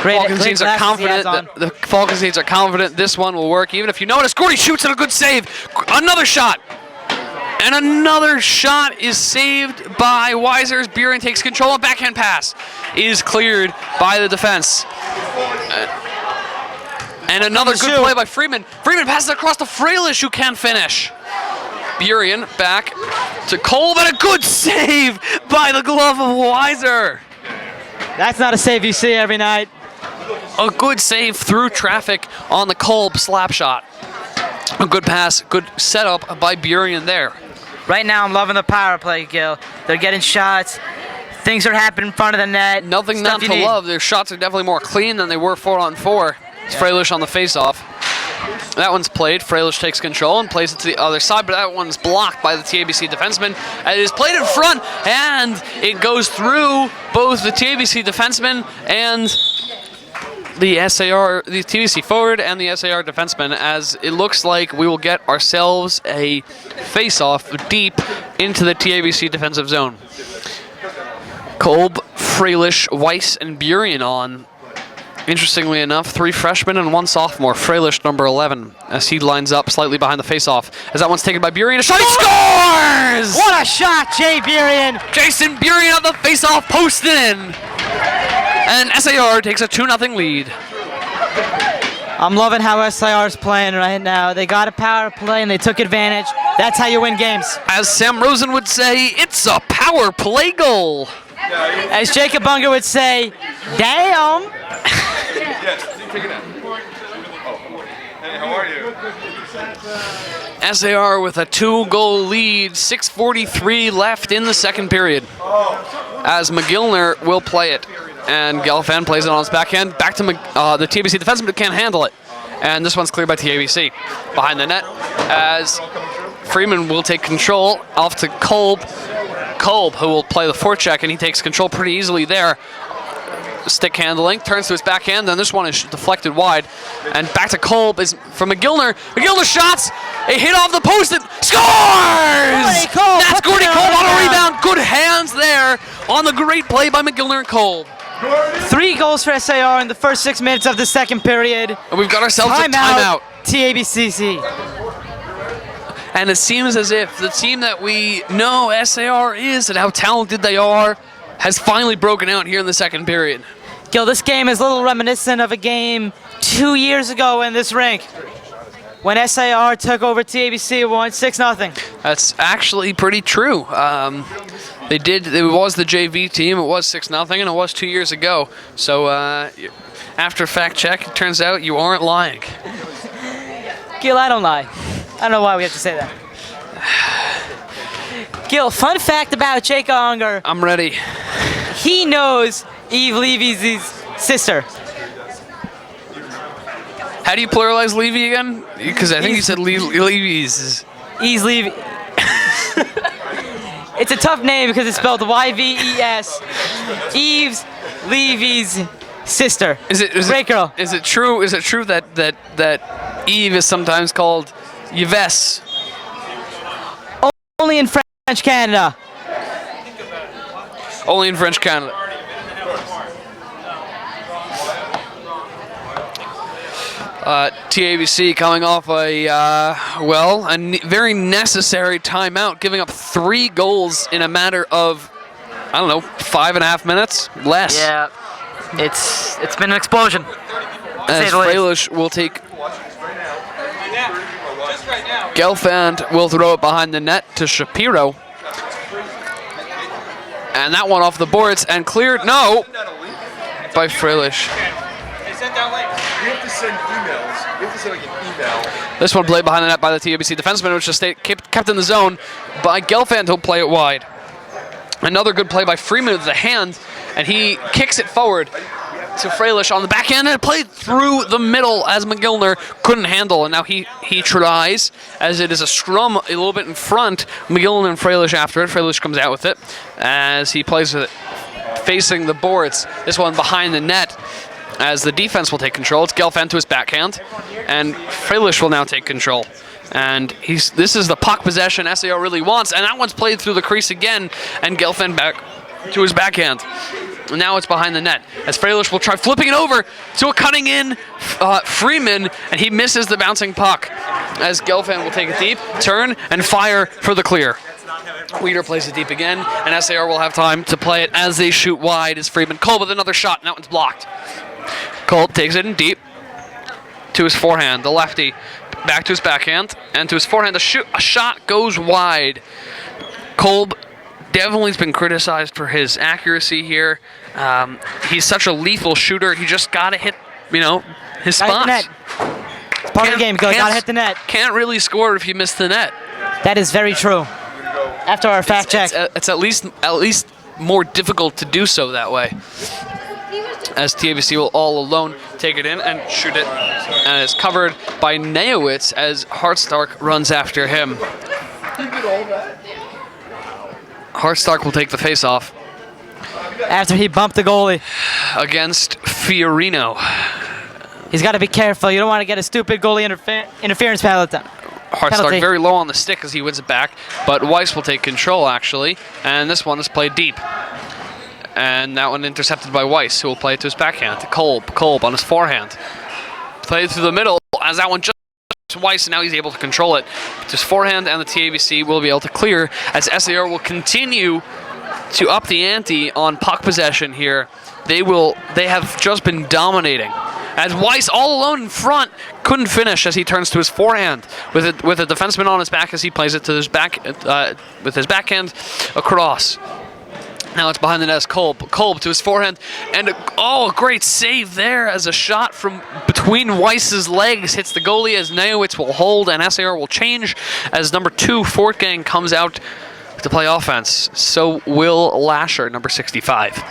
Falkensteins are confident the Falkensteins are confident this one will work. Even if you notice, Gordie shoots and a good save. Another shot. And another shot is saved by Weiser's. BURIAN takes control. A backhand pass is cleared by the defense. And another good play by FREIDMAN. FREIDMAN passes across to FREILICH, who can finish. BURIAN back to KOLB, and a good save by the glove of Weiser. That's not a save you see every night. A good save through traffic on the KOLB slap shot. A good pass, good setup by BURIAN there. Right now, I'm loving the power play, Gil. They're getting shots. Things are happening in front of the net. Nothing not to love. Their shots are definitely more clean than they were 4-on-4. It's FREILICH on the face-off. That one's played. FREILICH takes control and plays it to the other side, but that one's blocked by the TABC defenseman. And it is played in front, and it goes through both the TABC defenseman and the SAR, the TBC forward and the SAR defenseman, as it looks like we will get ourselves a face-off deep into the TABC defensive zone. KOLB, FREILICH, WEISS, and BURIAN on. Interestingly enough, 3 freshmen and 1 sophomore. FREILICH, number 11, as he lines up slightly behind the face-off. As that one's taken by BURIAN, a shot, he scores! What a shot, Jay BURIAN! Jason BURIAN on the face-off, posted in! And SAR takes a 2-0 lead. I'm loving how SAR's playing right now. They got a power play and they took advantage. That's how you win games. As Sam Rosen would say, it's a power play goal. As Jacob Unger would say, damn. Hey, how are you? SAR with a 2-goal lead, 6:43 left in the second period. As MOGILNER will play it. And GELFAND plays it on his backhand. Back to the TABC defenseman, can't handle it. And this one's cleared by TABC. Behind the net, as FREIDMAN will take control off to KOLB. KOLB, who will play the forecheck, and he takes control pretty easily there. Stick handling, turns to his backhand, and this one is deflected wide. And back to KOLB is from MOGILNER. MOGILNER shots, a hit off the post, and scores! That's GORDIE KOLB on a rebound. Good hands there on the great play by MOGILNER and KOLB. 3 goals for SAR in the first 6 minutes of the second period. And we've got ourselves a timeout. TABCC. And it seems as if the team that we know SAR is and how talented they are has finally broken out here in the second period. Gil, this game is a little reminiscent of a game 2 years ago in this rink when SAR took over TABC and won 6-0. That's actually pretty true. They did. It was the JV team. It was 6-0, and it was 2 years ago. So after fact check, it turns out you aren't lying. Gil, I don't lie. I don't know why we have to say that. Gil, fun fact about Jacob Unger. I'm ready. He knows Yves Levy's sister. How do you pluralize Levy again? Because I think you said Levy's. Yves Levy. It's a tough name because it's spelled Y-V-E-S. Yves Levy's sister. Great girl. Is it true? Is it true that Yves is sometimes called Yves? Only in French Canada. Only in French Canada. TABC coming off a very necessary timeout, giving up 3 goals in a matter of, I don't know, 5.5 minutes? Less. Yeah, it's been an explosion. As FREILICH will take... GELFAND will throw it behind the net to Shapiro. And that one off the boards and cleared, no, by FREILICH. You have to send emails. You have to send like an email. This one played behind the net by the TABC defenseman, which is kept in the zone by GELFAND, who'll play it wide. Another good play by FREIDMAN with the hand, and he kicks it forward to FREILICH on the backhand, and it played through the middle as MOGILNER couldn't handle, and now he tries, as it is a scrum a little bit in front. MOGILNER and FREILICH after it. FREILICH comes out with it as he plays with it facing the boards. This one behind the net, as the defense will take control. It's GELFAND to his backhand, and FREILICH will now take control. And this is the puck possession SAR really wants, and that one's played through the crease again, and GELFAND back to his backhand. Now it's behind the net, as FREILICH will try flipping it over to a cutting in Freeman, and he misses the bouncing puck, as GELFAND will take it deep, turn, and fire for the clear. Weeder plays it deep again, and SAR will have time to play it as they shoot wide as Freeman. KOLB with another shot, and that one's blocked. KOLB takes it in deep to his forehand, the lefty, back to his backhand, and to his forehand. A shot goes wide. KOLB definitely has been criticized for his accuracy here. He's such a lethal shooter. He just got to hit, his spots. It's part of the game. Got to hit the net. Can't really score if you miss the net. That is very true. After our fact check, it's at least more difficult to do so that way. As TABC will all alone take it in and shoot it, and it's covered by NAYOWITZ as Harcsztark runs after him. Harcsztark will take the face-off. After he bumped the goalie. Against FIORINO. He's got to be careful. You don't want to get a stupid goalie interference penalty. Harcsztark very low on the stick as he wins it back, but WEISS will take control, actually, and this one is played deep. And that one intercepted by WEISS, who will play it to his backhand. To KOLB on his forehand. Played through the middle, as that one just WEISS, and now he's able to control it. To his forehand, and the TABC will be able to clear, as SAR will continue to up the ante on puck possession here. They have just been dominating. As WEISS all alone in front couldn't finish as he turns to his forehand with a defenseman on his back as he plays it to his back with his backhand across. Now it's behind the net as KOLB to his forehand, and a great save there as a shot from between WEISS's legs hits the goalie as NAYOWITZ will hold and SAR will change as number 2 FORTGANG comes out to play offense. So will LASHER, number 65.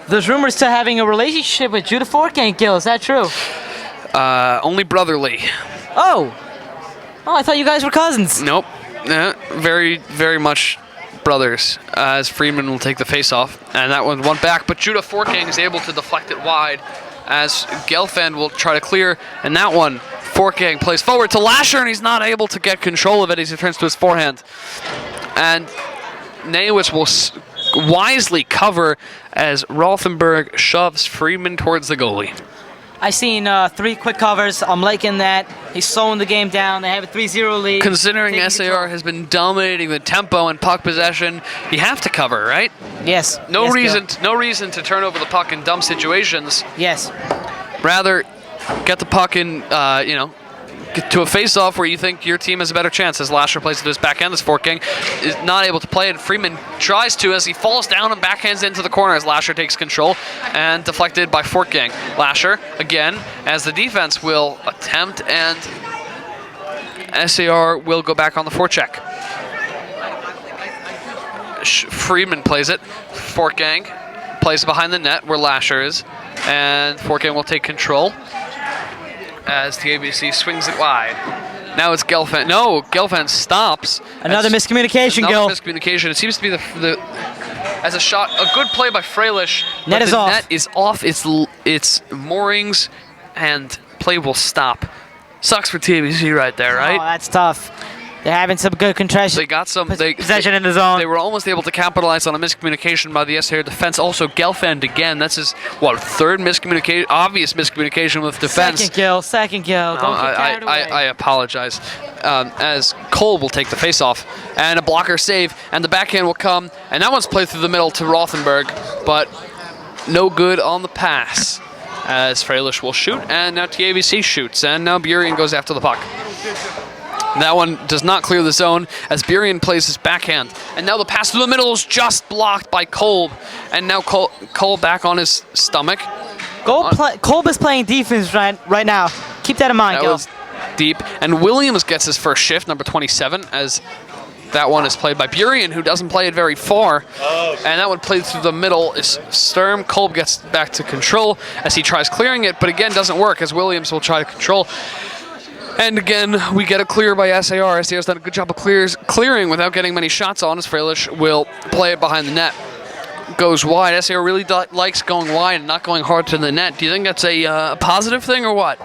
There's rumors to having a relationship with Judah FORTGANG, Gil. Is that true? Only brotherly. Oh, I thought you guys were cousins. Nope. Very, very much brothers, as Freedman will take the face-off, and that one back, but Judah FORTGANG is able to deflect it wide as GELFAND will try to clear, and that one, FORTGANG plays forward to LASHER, and he's not able to get control of it as he turns to his forehand. And NAYOWITZ will wisely cover as Rothenberg shoves Freedman towards the goalie. I've seen 3 quick covers. I'm liking that. He's slowing the game down. They have a 3-0 lead. Considering SAR has been dominating the tempo and puck possession, you have to cover, right? Yes. No yes, reason to turn over the puck in dumb situations. Yes. Rather, get the puck in, get to a face-off where you think your team has a better chance. As LASHER plays to his backhand, this FORTGANG is not able to play it. Freeman tries to as he falls down and backhands into the corner as LASHER takes control and deflected by FORTGANG. LASHER, again, as the defense will attempt, and SAR will go back on the forecheck. Freeman plays it. FORTGANG plays behind the net where LASHER is, and FORTGANG will take control as TABC swings it wide. Now it's GELFAND. No, GELFAND stops. Another miscommunication, Gil. Another miscommunication. It seems to be as a shot, a good play by FREILICH. Net is off. Net is off its moorings, and play will stop. Sucks for TABC right there, right? Oh, that's tough. They're having some good They got some possession in the zone. They were almost able to capitalize on a miscommunication by the SAR defense. Also, GELFAND again. That's his third miscommunication, obvious miscommunication with defense. Second kill. Don't get carried away. I apologize. As KOLB will take the face-off and a blocker save, and the backhand will come, and that one's played through the middle to Rothenberg, but no good on the pass. As FREILICH will shoot, and now TABC shoots, and now BURIAN goes after the puck. That one does not clear the zone as BURIAN plays his backhand. And now the pass through the middle is just blocked by KOLB. And now KOLB back on his stomach. KOLB is playing defense right now. Keep that in mind, Gil. That was deep. And Williams gets his first shift, number 27, as that one is played by BURIAN, who doesn't play it very far. And that one played through the middle is Sturm. KOLB gets back to control as he tries clearing it, but again doesn't work as Williams will try to control. And again, we get a clear by SAR. SAR's done a good job of clearing without getting many shots on as FREILICH will play it behind the net. Goes wide. SAR really likes going wide and not going hard to the net. Do you think that's a positive thing or what?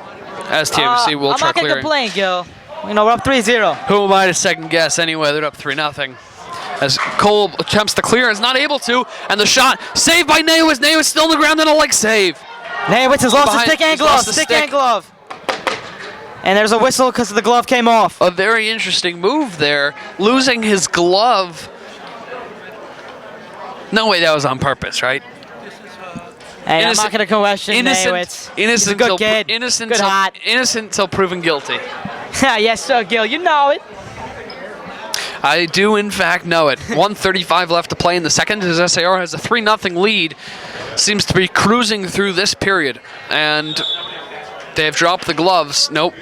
As TABC will try clearing. I'm not going to complain, Gil. We're up 3-0. Who am I to second guess anyway? They're up 3-0. As KOLB attempts to clear, is not able to, and the shot saved by NAYOWITZ. NAYOWITZ still on the ground, and a leg save. NAYOWITZ has lost his stick and glove. Stick and glove. And there's a whistle because the glove came off. A very interesting move there, losing his glove. No way that was on purpose, right? Hey, I'm not going to question NAYOWITZ. Innocent, good kid. Innocent, good hot. Innocent until proven guilty. Yes, sir, Gil. You know it. I do, in fact, know it. 1:35 left to play in the second as SAR has a 3-0 lead. Seems to be cruising through this period. And they have dropped the gloves. Nope.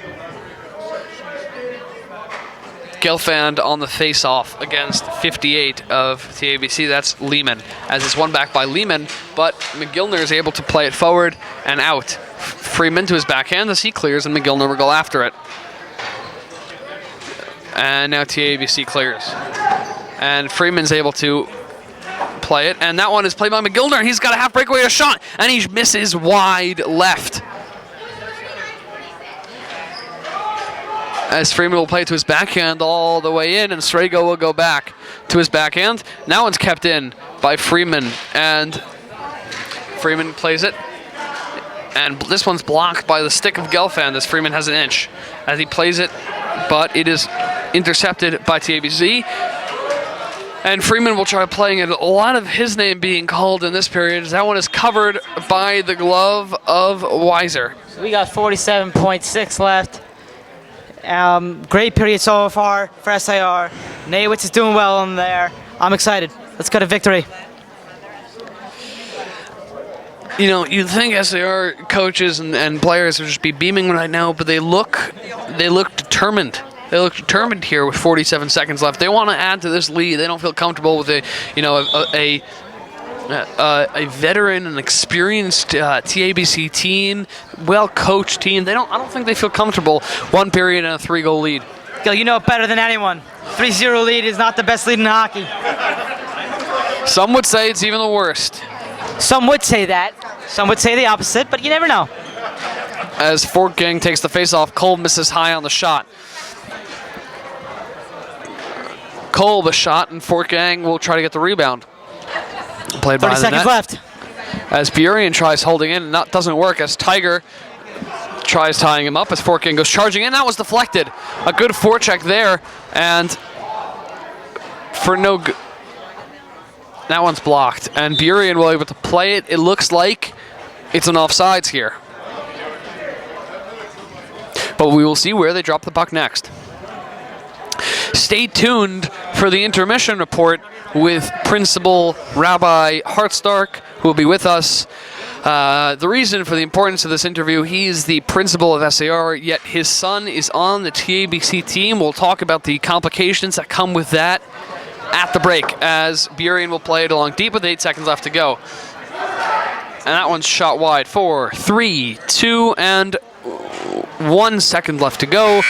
GELFAND on the face-off against 58 of TABC. That's Lehman, as it's won back by Lehman, but MOGILNER is able to play it forward and out. Freeman to his backhand as he clears, and MOGILNER will go after it. And now TABC clears. And Freeman's able to play it, and that one is played by MOGILNER. He's got a half breakaway, a shot, and he misses wide left. As Freeman will play it to his backhand all the way in, and Srego will go back to his backhand. That one's kept in by Freeman, and Freeman plays it. And this one's blocked by the stick of GELFAND as Freeman has an inch as he plays it, but it is intercepted by TABC. And Freeman will try playing it. A lot of his name being called in this period as that one is covered by the glove of Weiser. We got 47.6 left. Great period so far for SAR. NAYOWITZ is doing well in there. I'm excited. Let's go to victory. You know, you'd think SAR coaches and players would just be beaming right now, but they look determined. They look determined here with 47 seconds left. They want to add to this lead. They don't feel comfortable with a veteran and experienced TABC team, well-coached team. I don't think they feel comfortable. 1 period and a 3-goal lead. Gil, you know it better than anyone. 3-0 lead is not the best lead in hockey. Some would say it's even the worst. Some would say that. Some would say the opposite, but you never know. As FORTGANG takes the face-off, KOLB misses high on the shot. KOLB a shot, and FORTGANG will try to get the rebound. Played by 30 seconds left. As BURIAN tries holding in, and that doesn't work as Tiger tries tying him up as FORTGANG goes charging in. That was deflected. A good forecheck there, and for no good. That one's blocked, and BURIAN will be able to play it. It looks like it's an offsides here. But we will see where they drop the puck next. Stay tuned for the intermission report with Principal Rabbi Harcsztark, who will be with us. The reason for the importance of this interview, he's the principal of SAR, yet his son is on the TABC team. We'll talk about the complications that come with that at the break, as BURIAN will play it along deep with 8 seconds left to go. And that one's shot wide. 4, 3, 2, and 1 second left to go.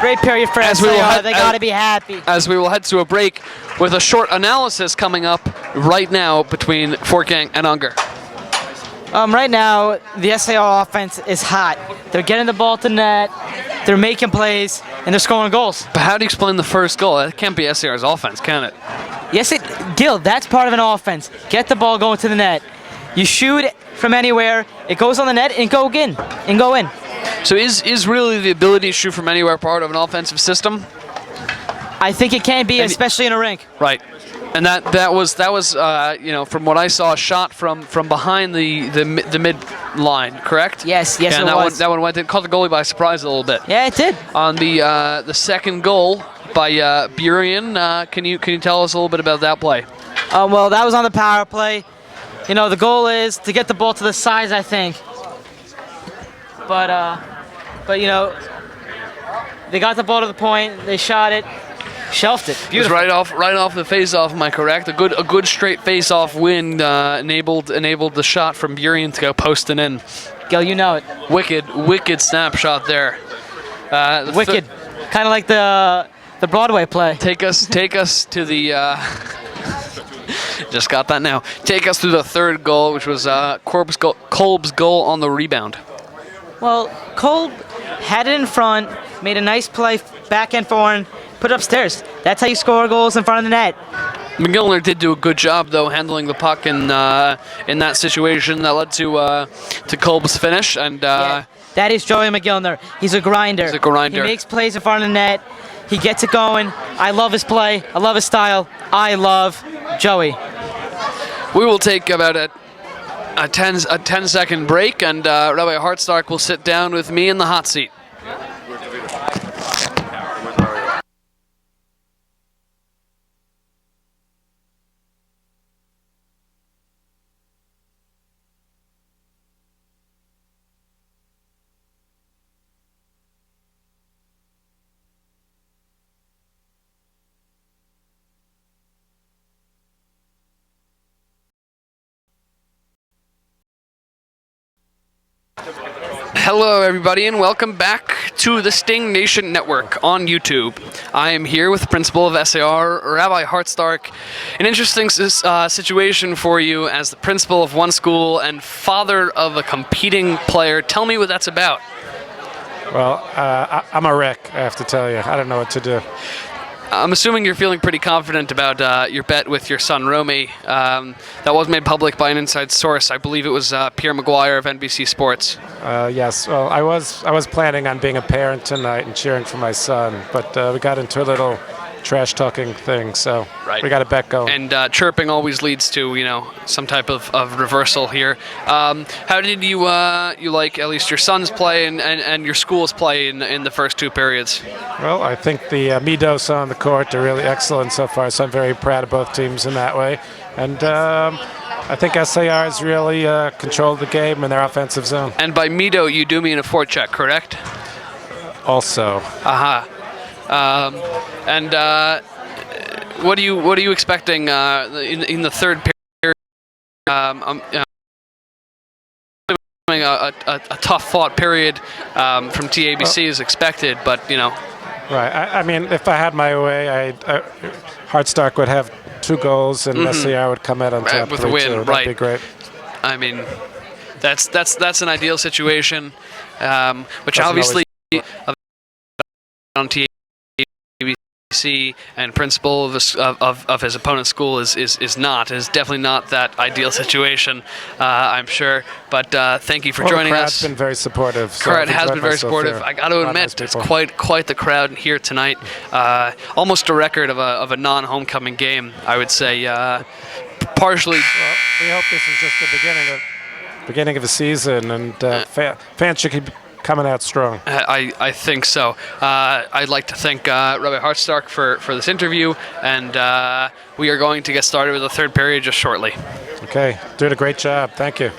Great period for SAR. They got to be happy. As we will head to a break with a short analysis coming up right now between FORTGANG and Unger. Right now, the SAR offense is hot. They're getting the ball to net, they're making plays, and they're scoring goals. But how do you explain the first goal? That can't be SAR's offense, can it? Yes, Gil, that's part of an offense. Get the ball going to the net. You shoot from anywhere, it goes on the net, and go in. So is really the ability to shoot from anywhere part of an offensive system? I think it can be, especially in a rink. Right. And that was from what I saw, a shot from behind the mid line, correct? Yes, and it was. That one went in, caught the goalie by surprise a little bit. Yeah, it did. On the second goal by BURIAN, can you tell us a little bit about that play? Well, that was on the power play. You know, the goal is to get the ball to the sides, I think. But you know, they got the ball to the point. They shot it. Shelved it. Beautiful. It was right off the face-off. Am I correct? A good straight face-off win enabled the shot from BURIAN to go posting in. Gil, you know it. Wicked snapshot there. Wicked, kind of like the Broadway play. Take us to the. Just got that now. Take us to the third goal, which was KOLB's goal on the rebound. Well, KOLB had it in front, made a nice play, back and forward, put it upstairs. That's how you score goals in front of the net. MOGILNER did do a good job, though, handling the puck in that situation that led to KOLB's finish. And Yeah, that is Joey MOGILNER. He's a grinder. He's a grinder. He makes plays in front of the net. He gets it going. I love his play. I love his style. I love Joey. we will take about a 10-second break, and Rabbi Harcsztark will sit down with me in the hot seat. Hello, everybody, and welcome back to the Sting Nation Network on YouTube. I am here with the principal of SAR, Rabbi Harcsztark. An interesting situation for you as the principal of one school and father of a competing player. Tell me what that's about. Well, I'm a wreck, I have to tell you. I don't know what to do. I'm assuming you're feeling pretty confident about your bet with your son, Romy. That was made public by an inside source. I believe it was Pierre Maguire of NBC Sports. Yes, well, I was planning on being a parent tonight and cheering for my son, but we got into a little trash-talking thing, so we got a bet going. And chirping always leads to, some type of reversal here. How did you like at least your son's play and your school's play in the first two periods? Well, I think the Midos on the court are really excellent so far, so I'm very proud of both teams in that way. And I think SAR has really controlled the game in their offensive zone. And by Mido, you do mean a forecheck, correct? Also. Aha. And what are you expecting in the third period? A tough fought period from TABC is expected, but Right. I mean, if I had my way, Harcsztark would have 2 goals and SAR would come out on top with a win. That'd Right. be great. I mean, that's an ideal situation, which Doesn't obviously on TABC and principal of his opponent's school is definitely not that ideal situation, I'm sure. But thank you for joining us. The crowd's been very supportive. So Crowd has been very supportive. I got to admit, it's quite the crowd here tonight. Almost a record of a non-homecoming game, I would say. Partially. Well, we hope this is just the beginning of the season, and fans should keep coming out strong. I think so. I'd like to thank Rabbi Harcsztark for this interview, and we are going to get started with the third period just shortly. Okay, doing a great job. Thank you.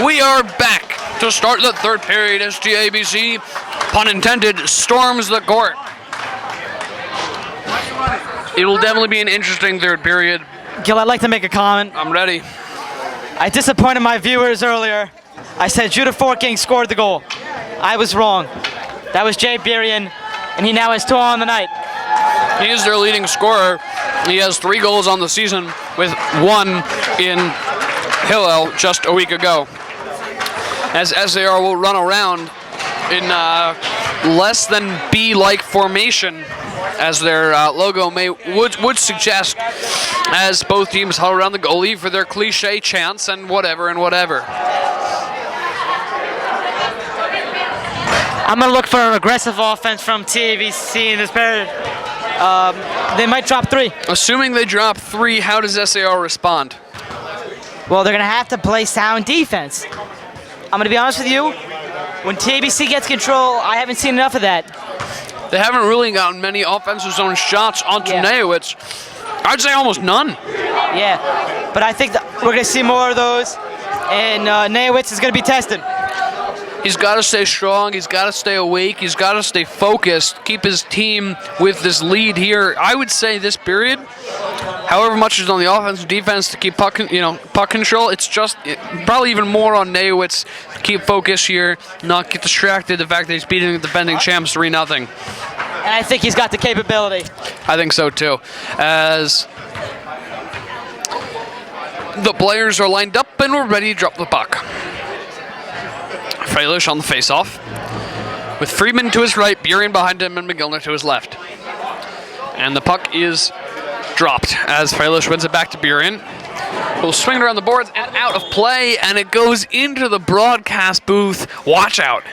We are back to start the third period as TABC, pun intended, storms the court. It will definitely be an interesting third period. Gil, I'd like to make a comment. I'm ready. I disappointed my viewers earlier. I said Judah FORTGANG scored the goal. I was wrong. That was Jay BURIAN, and he now has 2 on the night. He is their leading scorer. He has 3 goals on the season, with 1 in Hillel just a week ago. As SAR will run around in less than B-like formation, as their logo would suggest, as both teams huddle around the goalie for their cliche chants and whatever and whatever. I'm going to look for an aggressive offense from TABC in this period. They might drop 3. Assuming they drop 3, how does SAR respond? Well, they're going to have to play sound defense. I'm going to be honest with you. When TABC gets control, I haven't seen enough of that. They haven't really gotten many offensive zone shots onto Nayowitz. I'd say almost none. Yeah, but I think that we're going to see more of those, and Nayowitz is going to be tested. He's got to stay strong. He's got to stay awake. He's got to stay focused. Keep his team with this lead here. I would say this period, however much is on the offense and defense to keep puck control, it's just probably even more on Nayowitz to keep focus here, not get distracted. The fact that he's beating the defending champs 3-0. And I think he's got the capability. I think so too. As the players are lined up and we're ready to drop the puck. FREILICH on the face-off, with Friedman to his right, BURIAN behind him, and MOGILNER to his left. And the puck is dropped as FREILICH wins it back to BURIAN, who'll swing it around the boards and out of play, and it goes into the broadcast booth. Watch out.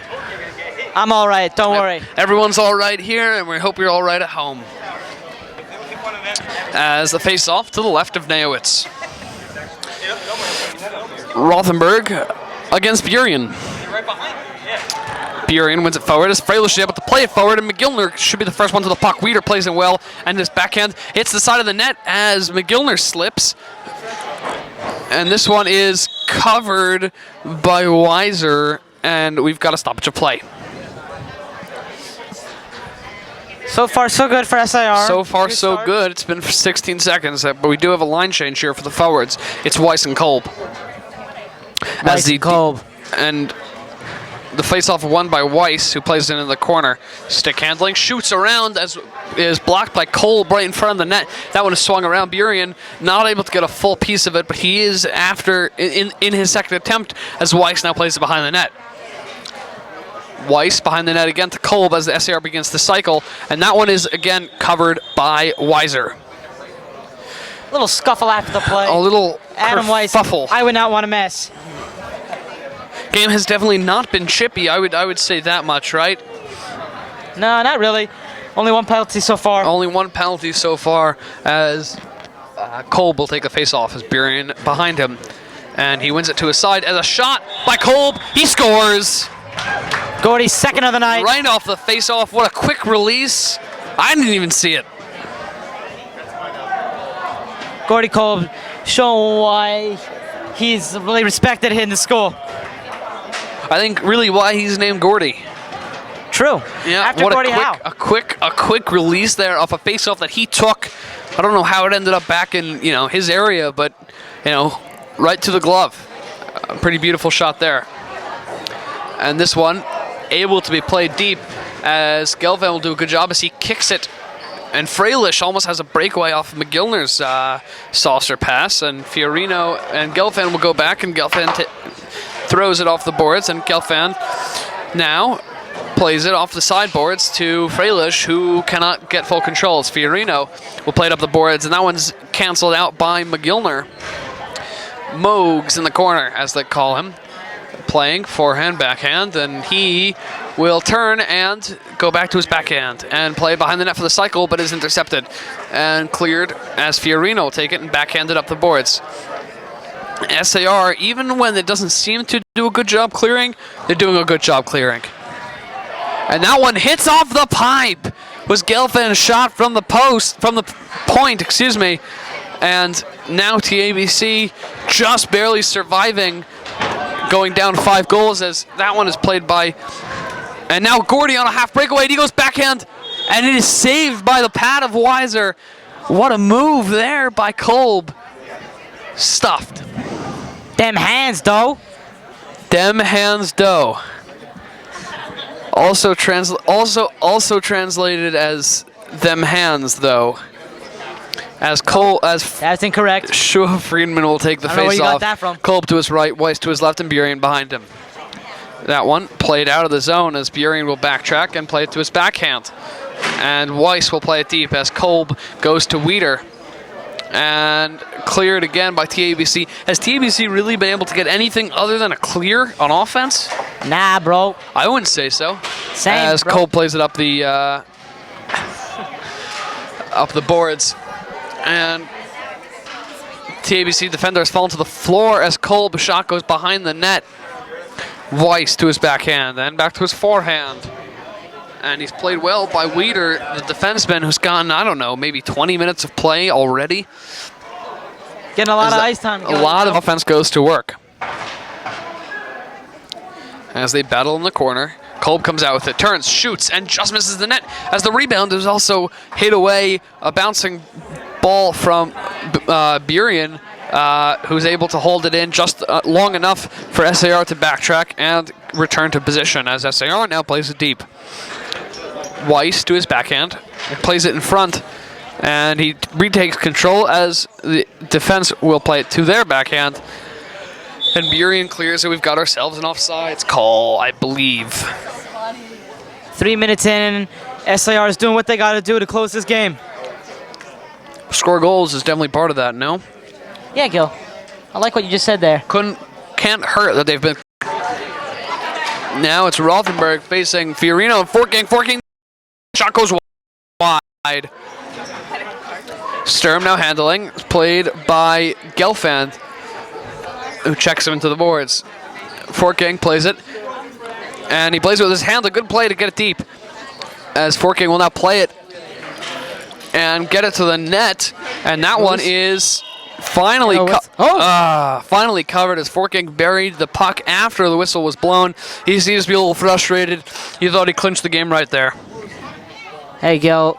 I'm all right, don't worry. Everyone's all right here, and we hope you're all right at home. As the face-off to the left of Nayowitz. Rothenberg against BURIAN. BURIAN wins it forward as FREILICH is able to play it forward, and MOGILNER should be the first one to the puck. Weeder plays it well, and his backhand hits the side of the net as MOGILNER slips. And this one is covered by Weiser, and we've got a stoppage of play. So far, so good for SAR. So far, so good. It's been for 16 seconds, but we do have a line change here for the forwards. It's WEISS and KOLB. WEISS and KOLB. And the face-off won by WEISS, who plays it in the corner. Stick handling, shoots around as is blocked by KOLB right in front of the net. That one is swung around. BURIAN not able to get a full piece of it, but he is after in his second attempt as WEISS now plays it behind the net. WEISS behind the net again to KOLB as the SAR begins to cycle, and that one is again covered by Weiser. A little scuffle after the play. A little Adam kerfuffle. Weiss, I would not want to mess. Game has definitely not been chippy. I would say that much, right? No, not really. Only 1 penalty so far. Only 1 penalty so far as KOLB will take a face-off as BURIAN behind him. And he wins it to his side as a shot by KOLB. He scores! GORDIE's second of the night. Right off the face-off. What a quick release. I didn't even see it. GORDIE KOLB showing why he's really respected in the school. I think really why he's named GORDIE. True. Yeah, After what GORDIE Howe. a quick release there off a face-off that he took. I don't know how it ended up back in his area, but right to the glove. A pretty beautiful shot there. And this one able to be played deep as GELFAND will do a good job as he kicks it. And FREILICH almost has a breakaway off of MOGILNER's saucer pass, and FIORINO and GELFAND will go back, and GELFAND throws it off the boards, and GELFAND now plays it off the sideboards to FREILICH, who cannot get full control. As FIORINO will play it up the boards, and that one's canceled out by MOGILNER. Mogs in the corner, as they call him, playing forehand, backhand, and he will turn and go back to his backhand and play behind the net for the cycle, but is intercepted and cleared as FIORINO will take it and backhand it up the boards. SAR, even when it doesn't seem to do a good job clearing, they're doing a good job clearing. And that one hits off the pipe. Was GELFAND shot from the point, and now TABC just barely surviving going down 5 goals as that one is played by... And now GORDIE on a half breakaway, and he goes backhand, and it is saved by the pad of Weiser. What a move there by KOLB. Stuffed. Them hands, though. Dem hands dough. Also translated as them hands though. As That's incorrect. SHUA FRIEDMAN will take the I don't know where face you got off. that from. KOLB to his right, Weiss to his left, and BURIAN behind him. That one played out of the zone as BURIAN will backtrack and play it to his backhand. And Weiss will play it deep as KOLB goes to Weider. And cleared again by TABC. Has TABC really been able to get anything other than a clear on offense? Nah, bro. I wouldn't say so. Same, as bro. KOLB plays it up the boards, and TABC defenders fall to the floor as KOLB shot goes behind the net. Weiss to his backhand, then back to his forehand. And he's played well by Weider, the defenseman, who's gotten, I don't know, maybe 20 minutes of play already. Getting a lot of ice time. A lot of offense goes to work. As they battle in the corner, KOLB comes out with it, turns, shoots, and just misses the net. As the rebound is also hit away, a bouncing ball from BURIAN, who's able to hold it in just long enough for SAR to backtrack and return to position as SAR now plays it deep. Weiss to his backhand, plays it in front, and he retakes control as the defense will play it to their backhand. And BURIAN clears, so we've got ourselves an offsides call, I believe. 3 minutes in, SAR is doing what they got to do to close this game. Score goals is definitely part of that, no? Yeah, Gil. I like what you just said there. Can't hurt that they've been... Now it's Rothenberg facing FIORINO and FORTGANG. Shot goes wide. Sturm now handling. Played by GELFAND, who checks him into the boards. FORTGANG plays it. And he plays it with his hand. A good play to get it deep. As FORTGANG will now play it and get it to the net. And that one is finally finally covered as FORTGANG buried the puck after the whistle was blown. He seems to be a little frustrated. He thought he clinched the game right there. Hey, Gil.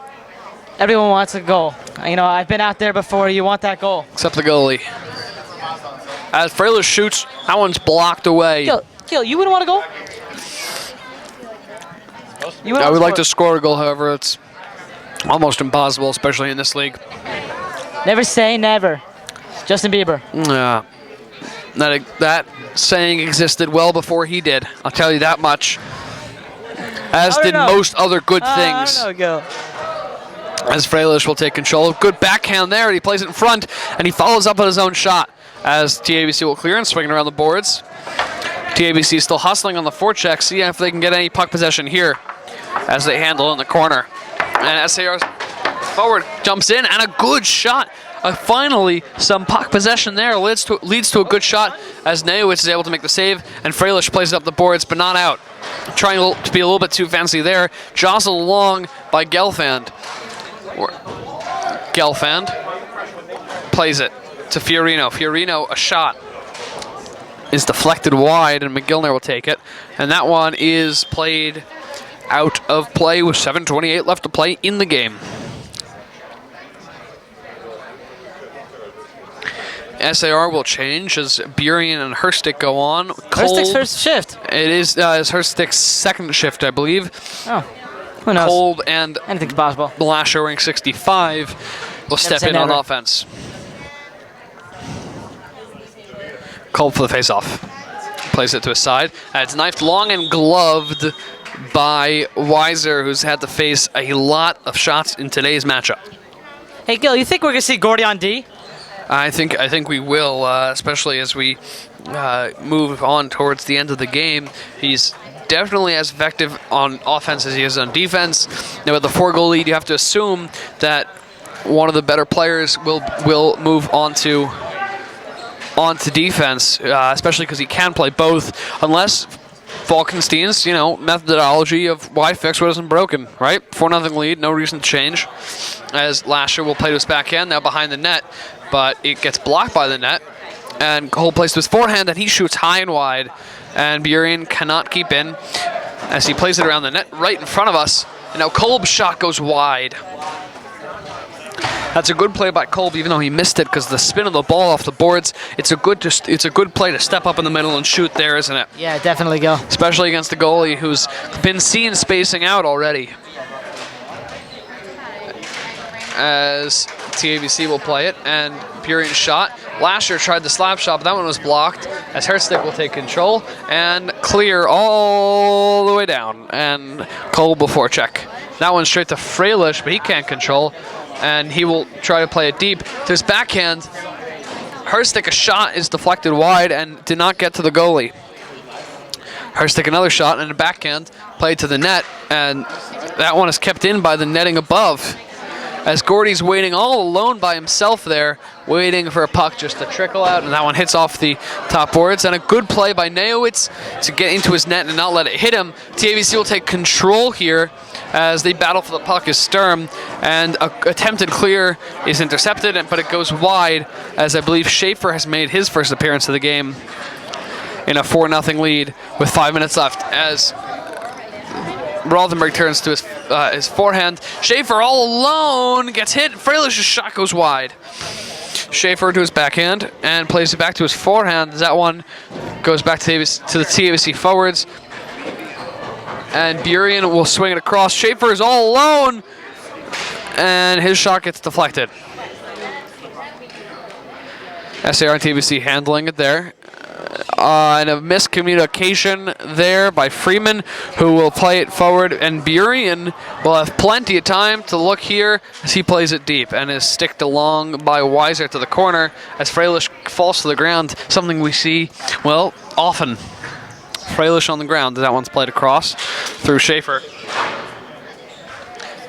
Everyone wants a goal. You know, I've been out there before. You want that goal. Except the goalie. As FREILICH shoots, that one's blocked away. Gil, you wouldn't want a goal? I would like to score a goal, however, it's almost impossible, especially in this league. Never say never. Justin Bieber. Yeah. That saying existed well before he did. I'll tell you that much. As did most other good things. I don't know, Gil. As FREILICH will take control. Good backhand there. He plays it in front, and he follows up on his own shot. As TABC will clear and swinging around the boards. TABC is still hustling on the forecheck. See if they can get any puck possession here as they handle in the corner. And SAR's forward jumps in, and a good shot. Finally, some puck possession there leads to a good shot as NAYOWITZ is able to make the save, and FREILICH plays it up the boards, but not out. Trying to be a little bit too fancy there. Jostled along by GELFAND. GELFAND plays it to FIORINO. FIORINO, a shot is deflected wide, and MOGILNER will take it. And that one is played out of play with 7:28 left to play in the game. SAR will change as BURIAN and HERSTIC go on. HERSTIC's first shift. It is HERSTIC's second shift, I believe. Oh, who knows? KOLB and anything's possible. LASHER wearing 65 will step in on offense. KOLB for the face-off. Plays it to his side. It's knifed long and gloved by Weiser, who's had to face a lot of shots in today's matchup. Hey, Gil, you think we're going to see GORDIE on D? I think we will, especially as we move on towards the end of the game. He's definitely as effective on offense as he is on defense. Now with the 4-goal lead, you have to assume that one of the better players will move onto defense, especially because he can play both, unless Falkenstein's methodology of why fix what isn't broken, right? 4-0 lead, no reason to change. As LASHER will play to his backhand now behind the net, but it gets blocked by the net. And KOLB plays to his forehand, and he shoots high and wide. And BURIAN cannot keep in as he plays it around the net right in front of us. And now KOLB's shot goes wide. That's a good play by KOLB, even though he missed it because the spin of the ball off the boards. It's a good play to step up in the middle and shoot there, isn't it? Yeah, definitely go. Especially against the goalie who's been seen spacing out already. As TABC will play it, and BURIAN shot. LASHER tried the slap shot, but that one was blocked, as HERSTIC will take control and clear all the way down. And KOLB before check. That one straight to FREILICH, but he can't control, and he will try to play it deep. To his backhand, HERSTIC, a shot is deflected wide and did not get to the goalie. HERSTIC another shot and a backhand played to the net, and that one is kept in by the netting above. As GORDIE's waiting all alone by himself there, waiting for a puck just to trickle out, and that one hits off the top boards. And a good play by NAYOWITZ to get into his net and not let it hit him. TABC will take control here as they battle for the puck is Sturm, and a attempted clear is intercepted, but it goes wide as I believe SHAFER has made his first appearance of the game in a 4-0 lead with 5 minutes left. As Rothenberg turns to his forehand. SHAFER all alone gets hit. FREILICH's shot goes wide. SHAFER to his backhand and plays it back to his forehand. That one goes back to the TABC forwards. And BURIAN will swing it across. SHAFER is all alone, and his shot gets deflected. SAR and TABC handling it there. And a miscommunication there by Freeman, who will play it forward, and BURIAN will have plenty of time to look here as he plays it deep and is sticked along by WEISS to the corner as FREILICH falls to the ground, something we see, well, often. FREILICH on the ground. That one's played across through SHAFER.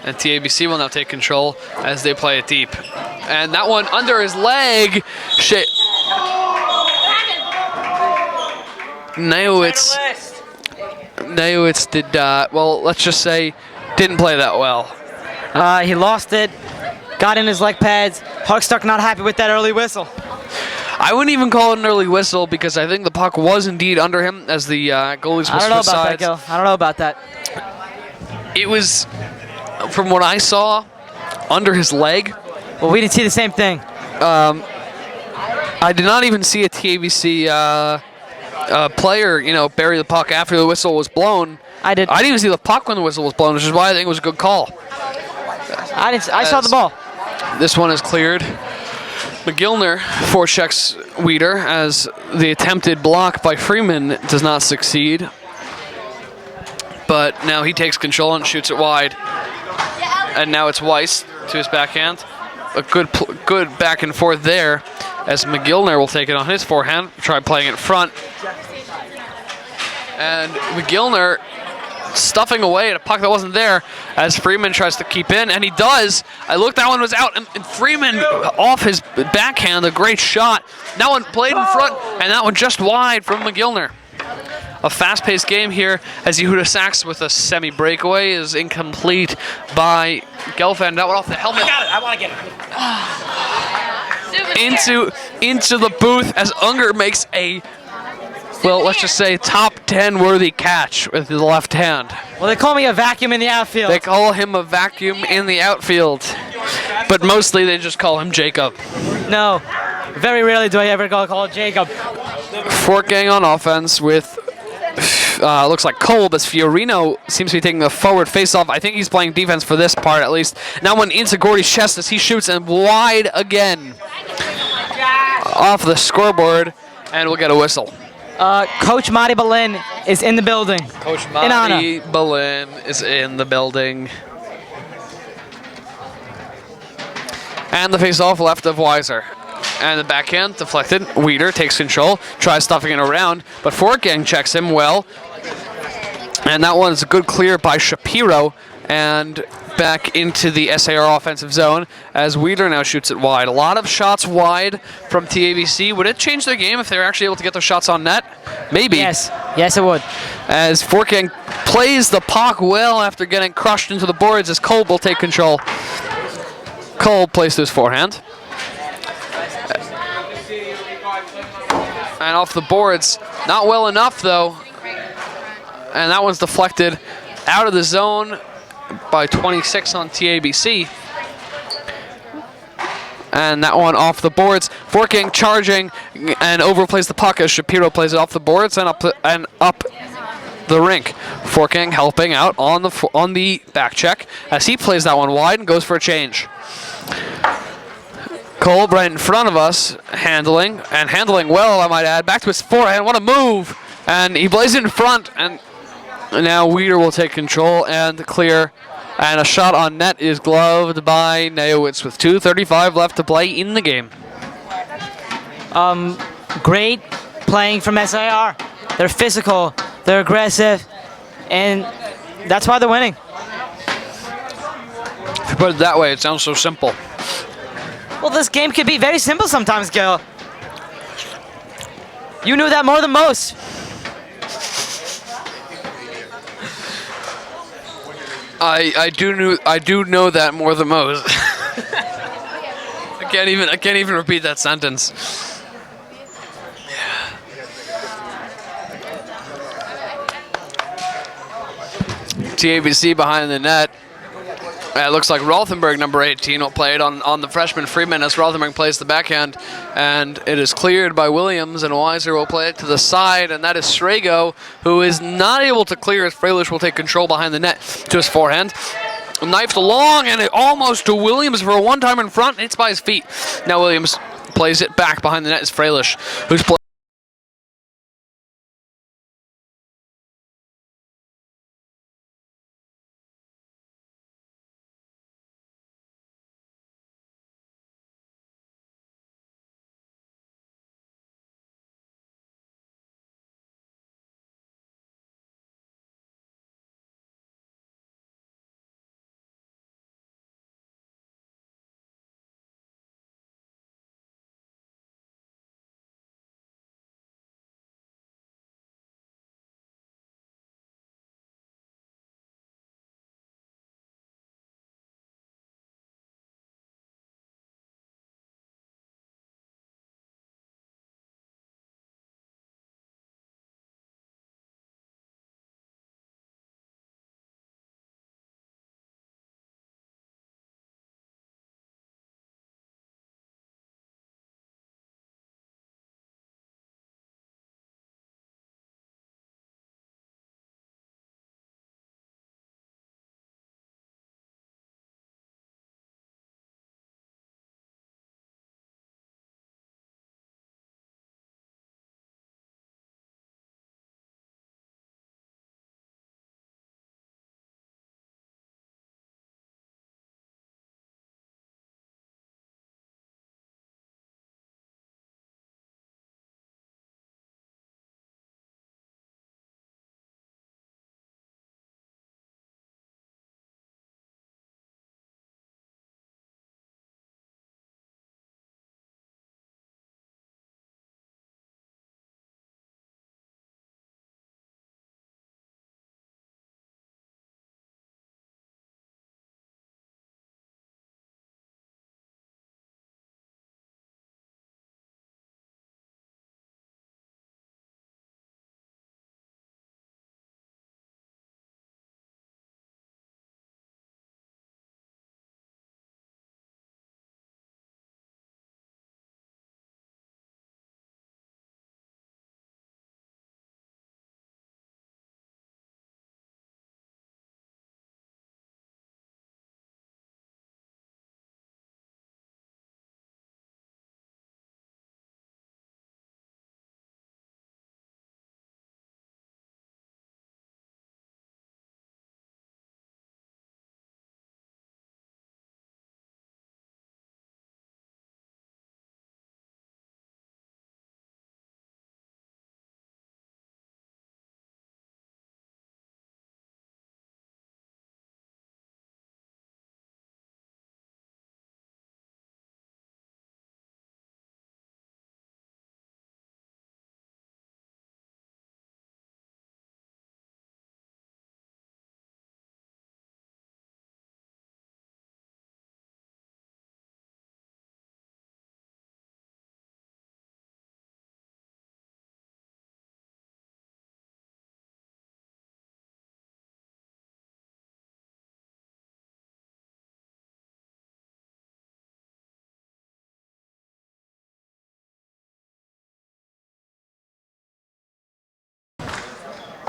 And TABC will now take control as they play it deep. And that one under his leg. NAYOWITZ did, well, let's just say, didn't play that well. He lost it, got in his leg pads. Harcsztark not happy with that early whistle. I wouldn't even call it an early whistle because I think the puck was indeed under him as the goalies were I don't know about sides. that, Gil. I don't know about that. It was, from what I saw, under his leg. Well, we didn't see the same thing. I did not even see a TABC player, bury the puck after the whistle was blown. I did. I didn't even see the puck when the whistle was blown, which is why I think it was a good call. I saw the ball. This one is cleared. MOGILNER forechecks Weider as the attempted block by Freeman does not succeed. But now he takes control and shoots it wide. And now it's WEISS to his backhand. A good back and forth there as MOGILNER will take it on his forehand, try playing it front. And MOGILNER stuffing away at a puck that wasn't there as Freeman tries to keep in, and he does. I looked, that one was out, and Freeman off his backhand, a great shot. That one played in front, and that one just wide from MOGILNER. A fast-paced game here as Yehuda Sachs with a semi-breakaway is incomplete by GELFAND. That one off the helmet. I got it. I want to get it. Into the booth as Unger makes a, well, let's just say top 10 worthy catch with the left hand. Well, they call me a vacuum in the outfield. They call him a vacuum in the outfield, but mostly they just call him Jacob. No, very rarely do I ever call Jacob. FORTGANG on offense with looks like KOLB as FIORINO seems to be taking the forward face-off. I think he's playing defense for this part at least. Now one into GORDIE's chest as he shoots and wide again off the scoreboard, and we'll get a whistle. Coach Marty Berlin is in the building. Coach Marty Berlin is in the building. And the face-off left of WEISS. And the backhand deflected. Weider takes control, tries stuffing it around, but FORTGANG checks him well. And that one is a good clear by Shapiro, and back into the SAR offensive zone as Weider now shoots it wide. A lot of shots wide from TABC. Would it change the game if they were actually able to get their shots on net? Maybe. Yes, it would. As FORTGANG plays the puck well after getting crushed into the boards as KOLB will take control. KOLB plays to his forehand. and off the boards. Not well enough, though. And that one's deflected out of the zone by 26 on TABC. And that one off the boards. FORTGANG charging and overplays the puck as Shapiro plays it off the boards and up the rink. FORTGANG helping out on the back check as he plays that one wide and goes for a change. KOLB right in front of us, handling well, I might add. Back to his forehand, what a move! And he plays it in front, and now Weeder will take control and clear. And a shot on net is gloved by NAYOWITZ with 2:35 left to play in the game. Great playing from SAR. They're physical, they're aggressive, and that's why they're winning. If you put it that way, it sounds so simple. Well, this game can be very simple sometimes, Gil. You knew that more than most. I do know that more than most. I can't even repeat that sentence. TABC behind the net. It looks like Rothenberg, number 18, will play it on the freshman Friedman as Rothenberg plays the backhand. And it is cleared by Williams, and Weiser will play it to the side, and that is Srago, who is not able to clear as FREILICH will take control behind the net to his forehand. Knifed along, and it almost to Williams for a one-time in front. It's by his feet. Now Williams plays it back behind the net as FREILICH, who's playing.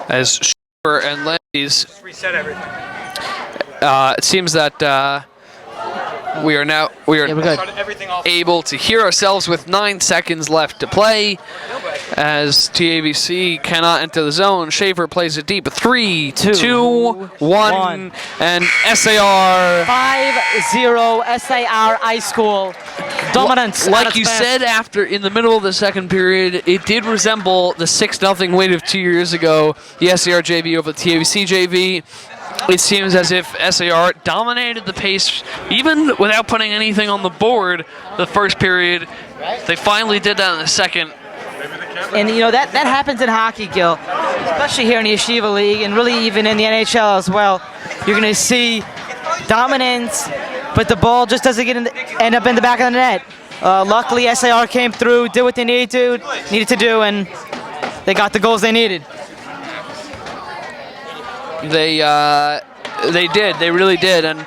as SHAFER and Levy's. Reset everything. It seems that we are Yeah, we're good. Start everything off. able to hear ourselves with 9 seconds left to play as TABC cannot enter the zone. SHAFER plays it deep. 3, 2, 1, and SAR. 5-0 SAR High School. Dominance. at Like its you best. said, after in the middle of the second period, it did resemble the 6-0 win of 2 years ago. The SAR JV over the TABC JV. It seems as if SAR dominated the pace, even without putting anything on the board the first period. They finally did that in the second. And you know that happens in hockey, Gil, especially here in the Yeshiva League, and really even in the NHL as well. You're going to see dominance, but the ball just doesn't end up in the back of the net. Luckily, SAR came through, did what they needed to do, and they got the goals they needed. They did. They really did. And